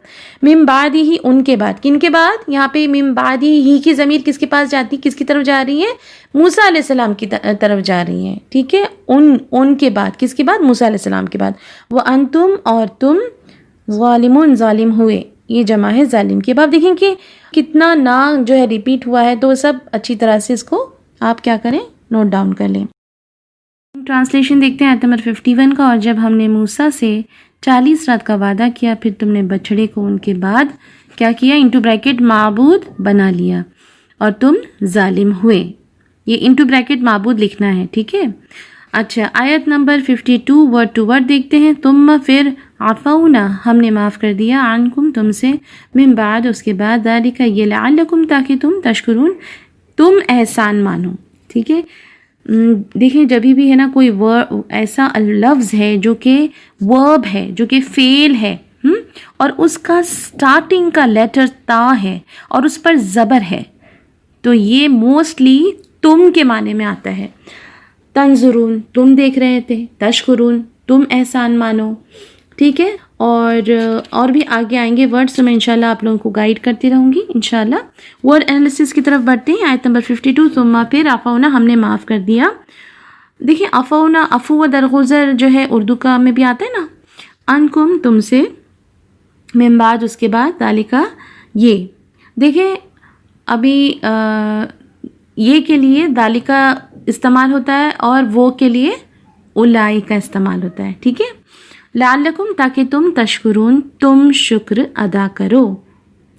من بعد ہی، ان کے بعد. کن کے بعد؟ یہاں پہ من بعد ہی کی ضمیر کس کے پاس جاتی؟ کس کی طرف جا رہی ہے؟ موسیٰ علیہ السلام کی طرف جا رہی ہیں. ٹھیک ہے. ان کے بعد. کس کے بعد؟ موسیٰ علیہ السلام کے بعد. وَأَنْتُمْ، اور تم، ظالمون، ظالم ہوئے. یہ جمع ہے ظالم کی. اب آپ دیکھیں کہ کتنا نا جو ہے ریپیٹ ہوا ہے، تو سب اچھی طرح سے اس کو آپ کیا کریں؟ نوٹ ڈاؤن کر لیں. ٹرانسلیشن دیکھتے ہیں آیت نمبر 51 کا. اور جب ہم نے موسیٰ سے 40 رات کا وعدہ کیا، پھر تم نے بچڑے کو ان کے بعد کیا کیا؟ انٹو بریکٹ معبود بنا لیا اور تم ظالم ہوئے. یہ انٹو بریکٹ معبود لکھنا ہے. ٹھیک ہے. اچھا، آیت نمبر 52 ورڈ ٹو ورڈ دیکھتے ہیں. تم پھر عفونا، ہم نے معاف کر دیا، عنکم، تم سے، من بعد، اس کے بعد، ذالک، یہ، لعلکم، تاکہ تم، تشکرون، تم احسان مانو. ٹھیک ہے. دیکھیں جب بھی ہے نا کوئی ایسا لفظ ہے جو کہ ورب ہے، جو کہ فعل ہے، اور اس کا سٹارٹنگ کا لیٹر تا ہے اور اس پر زبر ہے، تو یہ موسٹلی تم کے معنی میں آتا ہے. تنظرون، تم دیکھ رہے تھے، تشکرون، تم احسان مانو. ٹھیک ہے. اور بھی آگے آئیں گے ورڈس، تو میں انشاءاللہ آپ لوگوں کو گائیڈ کرتی رہوں گی انشاءاللہ. ورڈ انالیسس کی طرف بڑھتے ہیں. آیت نمبر 52. ثم، پھر، عفونا، ہم نے معاف کر دیا. دیکھیں عفونا، عفو و درگزر جو ہے اردو کا میں بھی آتا ہے نا. عنکم، تم سے، من بعد، اس کے بعد، ذالکا، یہ. دیکھیں ابھی یہ کے لیے ذالکا استعمال ہوتا ہے اور وہ کے لیے اولائی کا استعمال ہوتا ہے. ٹھیک ہے. لعلکم، تاکہ تم، تشکرون، تم شکر ادا کرو،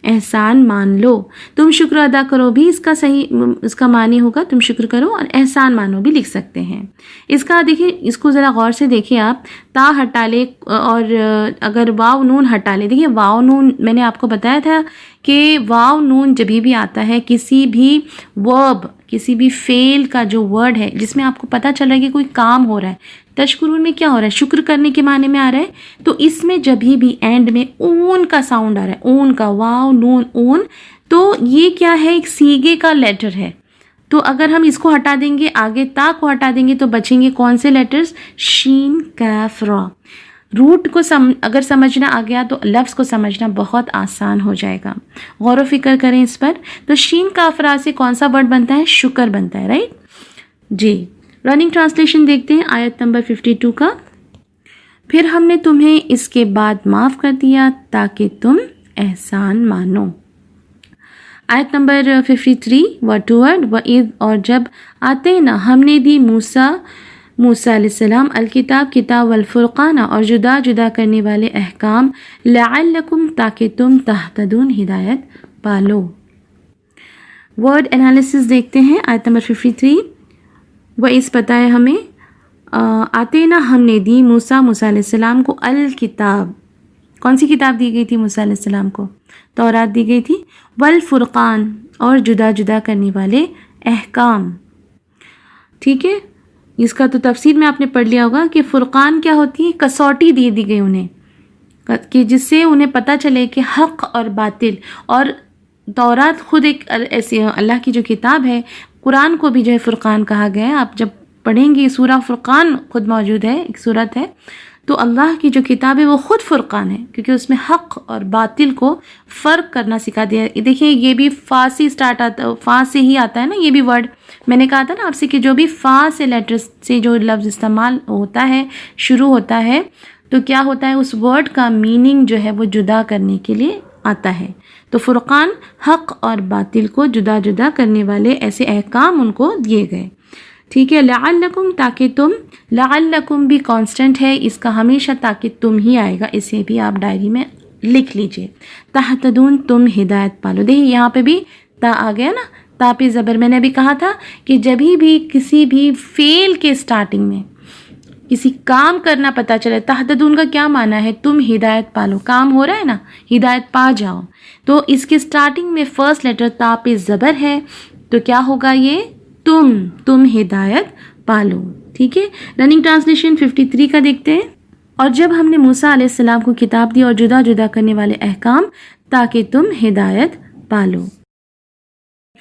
احسان مان لو. تم شکر ادا کرو بھی اس کا صحیح، اس کا معنی ہوگا تم شکر کرو، اور احسان مانو بھی لکھ سکتے ہیں. اس کا دیکھیں، اس کو ذرا غور سے دیکھیں آپ. تا ہٹا لے اور اگر واو نون ہٹا لے. دیکھیں واو نون میں نے آپ کو بتایا تھا کہ واو نون جب بھی آتا ہے کسی بھی ورب، کسی بھی فعل کا جو ورڈ ہے جس میں آپ کو پتہ چل رہا ہے کہ کوئی کام ہو رہا ہے. تشکرون میں کیا ہو رہا ہے؟ شکر کرنے کے معنی میں آ رہا ہے. تو اس میں جب بھی اینڈ میں اون کا ساؤنڈ آ رہا ہے، اون کا، واو نون اون، تو یہ کیا ہے؟ ایک سیگے کا لیٹر ہے. تو اگر ہم اس کو ہٹا دیں گے، آگے تا کو ہٹا دیں گے، تو بچیں گے کون سے لیٹرز؟ شین، کاف، را. روٹ کو اگر سمجھنا آ گیا تو لفظ کو سمجھنا بہت آسان ہو جائے گا. غور و فکر کریں اس پر. تو شین، کاف، را سے کون سا ورڈ بنتا ہے؟ شکر بنتا ہے. رائٹ جی. رننگ ٹرانسلیشن دیکھتے ہیں آیت نمبر 52 کا. پھر ہم نے تمہیں اس کے بعد معاف کر دیا تاکہ تم احسان مانو. آیت نمبر 53 ورڈ ٹو ورڈ. وَإِذْ، اور جب، آتے نا، ہم نے دی موسیٰ علیہ السلام، الکتاب، کتاب، والفرقان، اور جدا جدا کرنے والے احکام، لعلکم، تاکہ تم، تہتدون، ہدایت پالو. ورڈ انالیسس دیکھتے ہیں. آیت نمبر 53. وہ اس پتہ ہے ہمیں، آتے نا، ہم نے دی موسیٰ علیہ السلام کو، الکتاب. کون سی کتاب دی گئی تھی موسیٰ علیہ السلام کو؟ تورات دی گئی تھی. والفرقان، اور جدا جدا کرنے والے احکام. ٹھیک ہے. اس کا تو تفسیر میں آپ نے پڑھ لیا ہوگا کہ فرقان کیا ہوتی ہے؟ کسوٹی دی گئی انہیں، کہ جس سے انہیں پتہ چلے کہ حق اور باطل. اور تورات خود ایک ایسی اللہ کی جو کتاب ہے، قرآن کو بھی جو ہے فرقان کہا گیا ہے. آپ جب پڑھیں گے سورہ فرقان خود موجود ہے، ایک سورت ہے، تو اللہ کی جو کتاب ہے وہ خود فرقان ہے، کیونکہ اس میں حق اور باطل کو فرق کرنا سکھا دیا. دیکھیں یہ بھی فا سے اسٹارٹ آتا، فا سے ہی آتا ہے نا یہ بھی ورڈ. میں نے کہا تھا نا آپ سے کہ جو بھی فا سے لیٹر سے جو لفظ استعمال ہوتا ہے، شروع ہوتا ہے، تو کیا ہوتا ہے؟ اس ورڈ کا میننگ جو ہے وہ جدا کرنے کے لیے آتا ہے. تو فرقان، حق اور باطل کو جدا جدا کرنے والے ایسے احکام ان کو دیے گئے. ٹھیک ہے. لعلکم تاکہ تم, لعلکم بھی کانسٹنٹ ہے, اس کا ہمیشہ تاکہ تم ہی آئے گا, اسے بھی آپ ڈائری میں لکھ لیجئے. تہتدون تم ہدایت پالو. دیکھیے یہاں پہ بھی تا آ گیا نا, تا پہ زبر. میں نے ابھی کہا تھا کہ جبھی بھی کسی بھی فعل کے سٹارٹنگ میں کسی کام کرنا پتہ چلے, تہتدون کا کیا معنی ہے؟ تم ہدایت پالو. کام ہو رہا ہے نا, ہدایت پا جاؤ. تو اس کے سٹارٹنگ میں فرسٹ لیٹر تا پہ زبر ہے, تو کیا ہوگا یہ؟ تم ہدایت پالو. ٹھیک ہے. رننگ ٹرانسلیشن 53 کا دیکھتے ہیں. اور جب ہم نے موسیٰ علیہ السلام کو کتاب دی اور جدا جدا کرنے والے احکام تاکہ تم ہدایت پالو.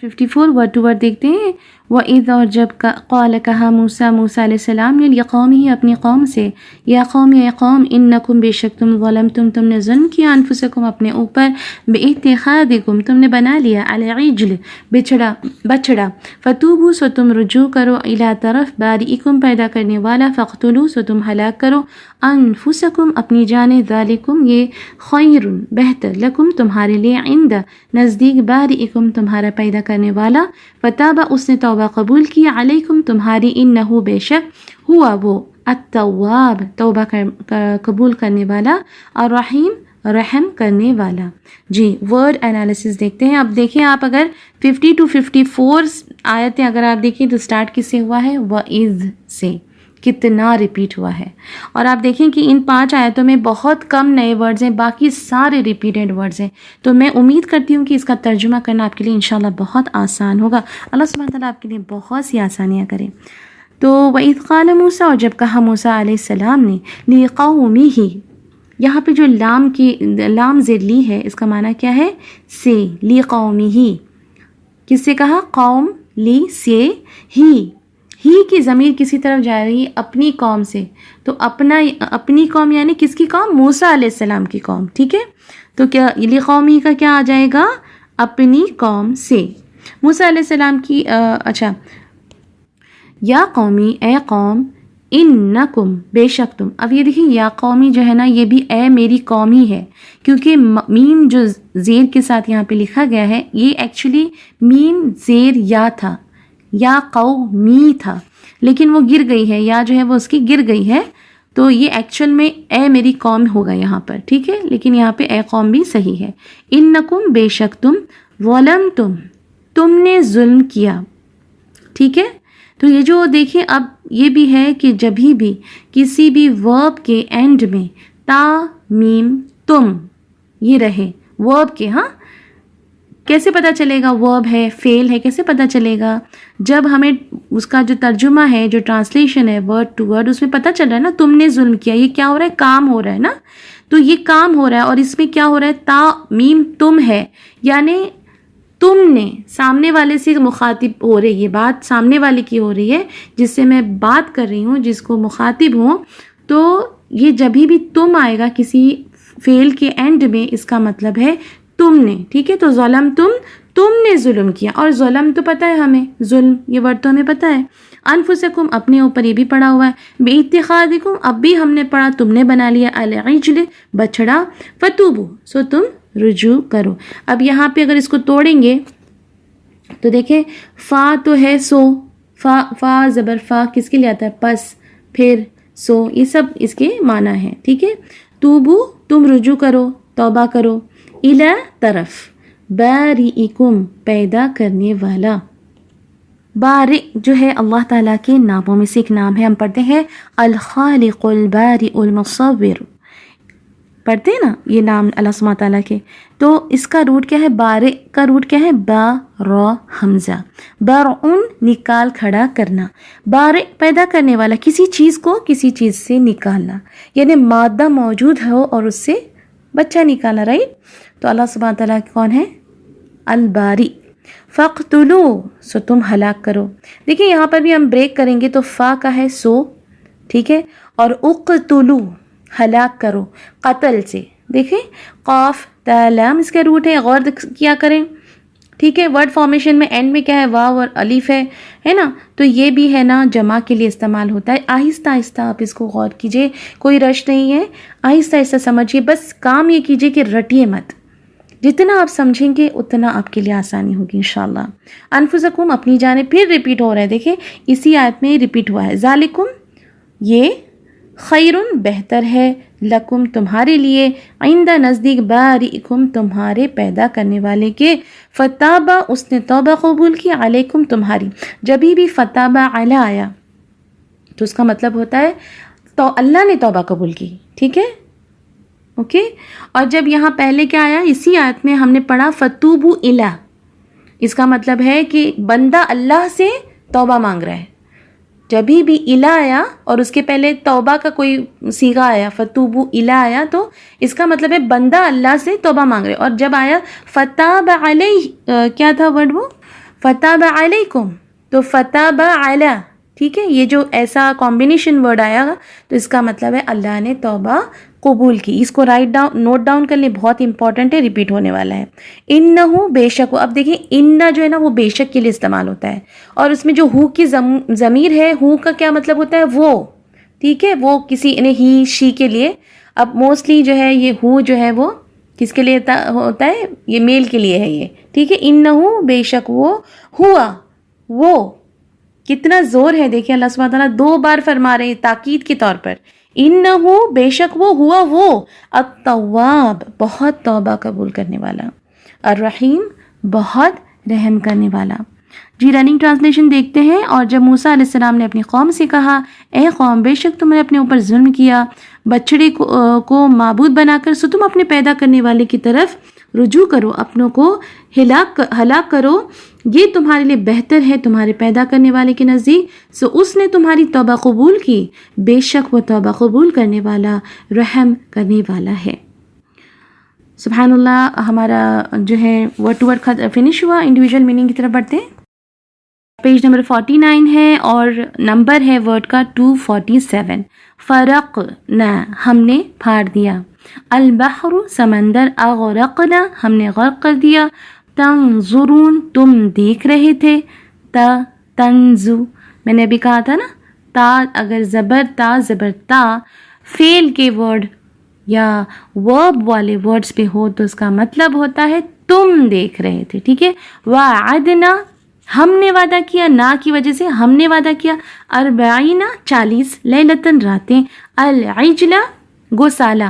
54 ورڈ ٹو ورڈ دیکھتے ہیں. وَإِذْ اور جب قال کہا موسیٰ علیہ السلام نے لِقَوْمِهِ اپنی قوم سے, یا قوم اے قوم, انکم بے شک تم ظلمتم تم نے ظلم کیا, انفسکم اپنے اوپر, بِاتِّخَاذِکم تم نے بنا لیا, العجل بچڑا, فتوبوا سو تم رجوع کرو, الی طرف بارئکم پیدا کرنے والا, فاقتلوا سو تم ہلاک کرو, انفسکم اپنی جانیں, ذالکم یہ خیر بہتر, لکم تمہارے لیے, عند نزدیک, بارئکم تمہارا پیدا کرنے والا, فتابہ اس نے توبہ قبول کی, علیکم تمہاری, انہو بے شک, ہوا وہ, التواب توبہ قبول کرنے والا, الرحیم رحم کرنے والا. جی ورڈ انالیسس دیکھتے ہیں. اب دیکھیں آپ اگر 50 to 54 آیتیں اگر آپ دیکھیں تو سٹارٹ کس سے ہوا ہے؟ وَإِذْ سے. کتنا ریپیٹ ہوا ہے. اور آپ دیکھیں کہ ان 5 آیتوں میں بہت کم نئے ورڈز ہیں, باقی سارے ریپیٹڈ ورڈز ہیں. تو میں امید کرتی ہوں کہ اس کا ترجمہ کرنا آپ کے لیے انشاءاللہ بہت آسان ہوگا. اللہ سبحانہ تعالیٰ آپ کے لیے بہت سی آسانیاں کریں. تو وَإِذْ قَالَ موسیٰ اور جب کہا موسیٰ علیہ السلام نے, لِقَوْمِهِ یہاں پہ جو لام زیر لی ہے اس کا معنی کیا ہے؟ سے. لِقَوْمِهِ کس سے کہا؟ قوم, لی سے, ہی کی ضمیر کسی طرف جا رہی ہے؟ اپنی قوم سے. تو اپنی قوم یعنی کس کی قوم؟ موسیٰ علیہ السلام کی قوم. ٹھیک ہے. تو کیا لِقَوْمِهِ کا کیا آ جائے گا؟ اپنی قوم سے. موسیٰ علیہ السلام کی اچھا, یا قومی اے قوم, انکم بے شک تم. اب یہ دیکھیں یا قومی جو ہے نا یہ بھی اے میری قوم ہی ہے, کیونکہ میم جو زیر کے ساتھ یہاں پہ لکھا گیا ہے یہ ایکچولی میم زیر یا تھا, یا قومی تھا, لیکن وہ گر گئی ہے, یا جو ہے وہ اس کی گر گئی ہے, تو یہ ایکچوئل میں اے میری قوم ہوگا یہاں پر. ٹھیک ہے. لیکن یہاں پہ اے قوم بھی صحیح ہے. انکم بے شک تم, ظلمتم تم نے ظلم کیا. ٹھیک ہے. تو یہ جو دیکھیں اب یہ بھی ہے کہ جبھی بھی کسی بھی ورب کے اینڈ میں تا میم تم یہ رہے ورب کے, ہاں کیسے پتہ چلے گا ورب ہے فعل ہے؟ کیسے پتہ چلے گا؟ جب ہمیں اس کا جو ترجمہ ہے, جو ٹرانسلیشن ہے ورڈ ٹو ورڈ, اس میں پتہ چل رہا ہے نا تم نے ظلم کیا. یہ کیا ہو رہا ہے؟ کام ہو رہا ہے نا. تو یہ کام ہو رہا ہے اور اس میں کیا ہو رہا ہے؟ تا میم تم ہے, یعنی تم نے سامنے والے سے مخاطب ہو رہی ہے, بات سامنے والے کی ہو رہی ہے جس سے میں بات کر رہی ہوں, جس کو مخاطب ہوں. تو یہ جبھی بھی تم آئے گا کسی فعل کے اینڈ میں, اس کا مطلب ہے تم نے. ٹھیک ہے. تو ظلم تم نے ظلم کیا, اور ظلم تو پتہ ہے ہمیں, ظلم یہ ورڈ تو ہمیں پتہ ہے. انفسکم اپنے اوپر یہ بھی پڑا ہوا ہے. بِاتِّخَاذِکم اب بھی ہم نے پڑھا, تم نے بنا لیا, العجل بچڑا, فتوبوا سو تم رجوع کرو. اب یہاں پہ اگر اس کو توڑیں گے تو دیکھیں فا تو ہے سو, فا زبر فا کس کے لیے آتا ہے؟ پس, پھر, سو, یہ سب اس کے معنی ہیں. ٹھیک ہے. توبو تم رجوع کرو, توبہ کرو, الی طرف, بارئکم پیدا کرنے والا. بارئ جو ہے اللہ تعالیٰ کے ناموں میں سے ایک نام ہے. ہم پڑھتے ہیں الخالق البارئ المصور, پڑھتے ہیں نا یہ نام اللہ سبحانہ تعالیٰ کے. تو اس کا روٹ کیا ہے؟ بارئ کا روٹ کیا ہے؟ با را حمزہ. برعن نکال کھڑا کرنا, بارئ پیدا کرنے والا, کسی چیز کو کسی چیز سے نکالنا, یعنی مادہ موجود ہو اور اس سے بچہ نکالنا. رائٹ. تو اللہ سبحانہ تعالیٰ کون ہے؟ الباری. فقتلو سو تم ہلاک کرو. دیکھیں یہاں پر بھی ہم بریک کریں گے تو فا کا ہے سو, ٹھیک ہے, اور اقتلو ہلاک کرو قتل سے. دیکھیں قاف تا لام اس کا روٹ ہے, غور کیا کریں. ٹھیک ہے. ورڈ فارمیشن میں اینڈ میں کیا ہے؟ واو اور الف ہے نا. تو یہ بھی ہے نا جمع کے لیے استعمال ہوتا ہے. آہستہ آہستہ آپ اس کو غور کیجئے, کوئی رش نہیں ہے, آہستہ آہستہ سمجھیے, بس کام یہ کیجئے کہ رٹیے مت. جتنا آپ سمجھیں گے اتنا آپ کے لیے آسانی ہوگی انشاءاللہ. انفسکم اپنی جانب، پھر ریپیٹ ہو رہا ہے، دیکھیں اسی آیت میں ریپیٹ ہوا ہے. ذالکم یہ، خیرن بہتر ہے، لکم تمہارے لیے، عند نزدیک، بارئکم تمہارے پیدا کرنے والے کے، فتابہ اس نے توبہ قبول کی، علیکم تمہاری. جبھی بھی فتابہ علی آیا تو اس کا مطلب ہوتا ہے تو اللہ نے توبہ قبول کی. ٹھیک ہے، اوکے. اور جب یہاں پہلے کیا آیا، اسی آیت میں ہم نے پڑھا فتوبو الی، اس کا مطلب ہے کہ بندہ اللہ سے توبہ مانگ رہا ہے. جبھی بھی الی آیا اور اس کے پہلے توبہ کا کوئی صیغہ آیا، فتوبو الی آیا، تو اس کا مطلب ہے بندہ اللہ سے توبہ مانگ رہے. اور جب آیا فتاب علیہ، کیا تھا ورڈ وہ، فتاب علیکم، تو فتاب علی. ٹھیک ہے، یہ جو ایسا کمبینیشن ورڈ آیا گا تو اس کا مطلب ہے اللہ نے توبہ قبول کی. اس کو نوٹ ڈاؤن کر لیں، بہت امپورٹنٹ ہے، ریپیٹ ہونے والا ہے. انہو بے شک، اب دیکھیں ان جو ہے نا وہ بے شک کے لیے استعمال ہوتا ہے، اور اس میں جو ہو کی ضمیر ہے، ہو کا کیا مطلب ہوتا ہے، وہ. ٹھیک ہے، وہ کسی نے ہی شی کے لیے. اب موسٹلی جو ہے یہ ہو جو ہے وہ کس کے لیے ہوتا ہے، یہ میل کے لیے ہے یہ. ٹھیک ہے، انہو بے شک وہ، ہوا وہ، کتنا زور ہے، دیکھیں اللہ سبحانہ تعالیٰ 2 بار فرما رہے ہیں تاکید کے طور پر. انہو بے شک وہ، ہوا وہ، التواب بہت توبہ قبول کرنے والا، الرحیم بہت رحم کرنے والا. جی رننگ ٹرانسلیشن دیکھتے ہیں. اور جب موسیٰ علیہ السلام نے اپنی قوم سے کہا، اے قوم بے شک تم نے اپنے اوپر ظلم کیا، بچڑے کو معبود بنا کر، سو تم اپنے پیدا کرنے والے کی طرف رجوع کرو، اپنوں کو ہلاک کرو، یہ تمہارے لیے بہتر ہے تمہارے پیدا کرنے والے کے نزدیک. سو اس نے تمہاری توبہ قبول کی، بے شک وہ توبہ قبول کرنے والا، رحم کرنے والا ہے. سبحان اللہ. ہمارا جو ہے ورڈ ٹو ورڈ فنش ہوا. انڈیویجول میننگ کی طرف بڑھتے ہیں. پیج نمبر 49 ہے اور نمبر ہے ورڈ کا 247. فرقنا ہم نے پھاڑ دیا، البحر سمندر، اغرقنا ہم نے غرق کر دیا، تنظرون تم دیکھ رہے تھے، تنزو میں نے ابھی کہا تھا نا، تا اگر زبر تا فعل کے ورڈ یا ورب والے ورڈز پہ ہو تو اس کا مطلب ہوتا ہے تم دیکھ رہے تھے. ٹھیک ہے. وعدنا ہم نے وعدہ کیا، نا کی وجہ سے ہم نے وعدہ کیا، 40 لیلتن راتیں، العجلہ گوسالہ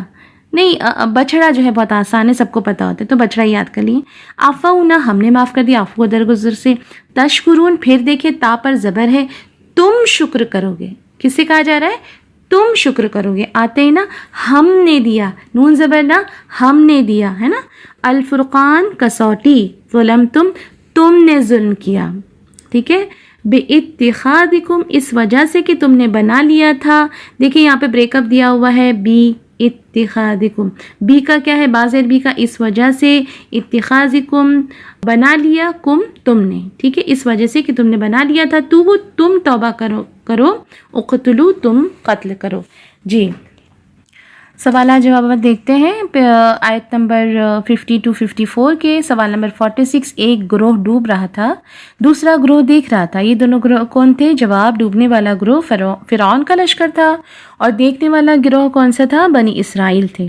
نہیں، بچڑا جو ہے بہت آسان ہے، سب کو پتہ ہوتا ہے تو بچڑا یاد کر لیے. عفونا ہم نے معاف کر دیا، عفو درگزر سے. تشکرون پھر دیکھیں تا پر زبر ہے، تم شکر کرو گے. کس سے کہا جا رہا ہے، تم شکر کرو گے. آتے نا ہم نے دیا، نون زبر نا ہم نے دیا ہے نا. الفرقان کسوٹی، ظلمتم تم نے ظلم کیا. ٹھیک ہے. بِاتِّخَاذِكُمْ اس وجہ سے کہ تم نے بنا لیا تھا. دیکھیں یہاں پہ بریک اپ دیا ہوا ہے، اتخاذکم، بی کا کیا ہے، بازر بی کا، اس وجہ سے، اتخاذکم بنا لیا، کم تم نے. ٹھیک ہے، اس وجہ سے کہ تم نے بنا لیا تھا، تو تم توبہ کرو، اقتلو تم قتل کرو. جی سوالات جوابات دیکھتے ہیں. آیت نمبر 50 to 54 کے. سوال نمبر 46. ایک گروہ ڈوب رہا تھا، دوسرا گروہ دیکھ رہا تھا. یہ دونوں گروہ کون تھے؟ جواب، ڈوبنے والا گروہ فرعون کا لشکر تھا اور دیکھنے والا گروہ کون سا تھا؟ بنی اسرائیل تھے.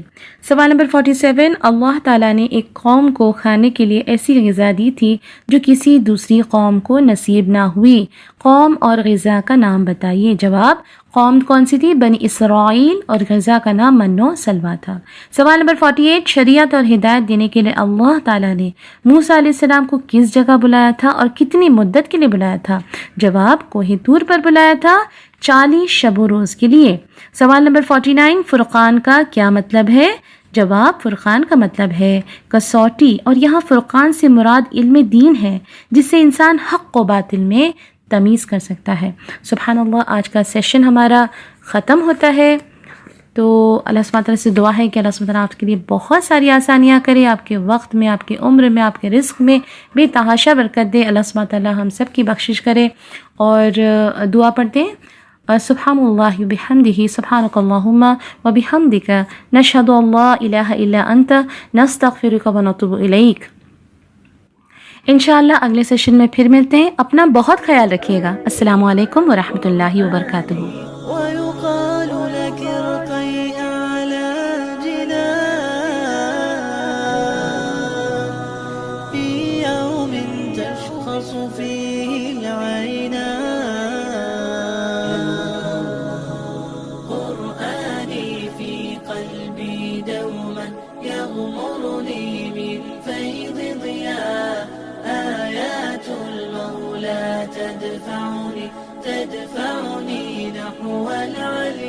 سوال نمبر 47. اللہ تعالیٰ نے ایک قوم کو کھانے کے لیے ایسی غذا دی تھی جو کسی دوسری قوم کو نصیب نہ ہوئی. قوم اور غذا کا نام بتائیے. جواب، قوم کون سی تھی؟ بنی اسرائیل، اور غذا کا نام من و سلویٰ تھا. سوال نمبر 48. شریعت اور ہدایت دینے کے لیے اللہ تعالیٰ نے موسیٰ علیہ السلام کو کس جگہ بلایا تھا اور کتنی مدت کے لیے بلایا تھا؟ جواب، کوہ طور پر بلایا تھا 40 شب و روز کے لیے. سوال نمبر 49. فرقان کا کیا مطلب ہے؟ جواب، فرقان کا مطلب ہے کسوٹی، اور یہاں فرقان سے مراد علم دین ہے جس سے انسان حق و باطل میں تمیز کر سکتا ہے. سبحان اللہ. آج کا سیشن ہمارا ختم ہوتا ہے، تو اللہ سبحانہ تعالیٰ سے دعا ہے کہ اللہ سبحانہ تعالیٰ آپ کے لیے بہت ساری آسانیاں کرے، آپ کے وقت میں، آپ کی عمر میں، آپ کے رزق میں بے تحاشا برکت دے. اللہ سبحانہ تعالیٰ ہم سب کی بخشش کرے. اور دعا پڑھتے ہیں. سبحان اللہ بحمدہ، سبحانک اللہم وبحمدک، نشہد ان لا الہ الا انت، نستغفرک ونتوب الیک. انشاءاللہ اگلے سیشن میں پھر ملتے ہیں. اپنا بہت خیال رکھیے گا. السلام علیکم ورحمۃ اللہ وبرکاتہ. هو العلي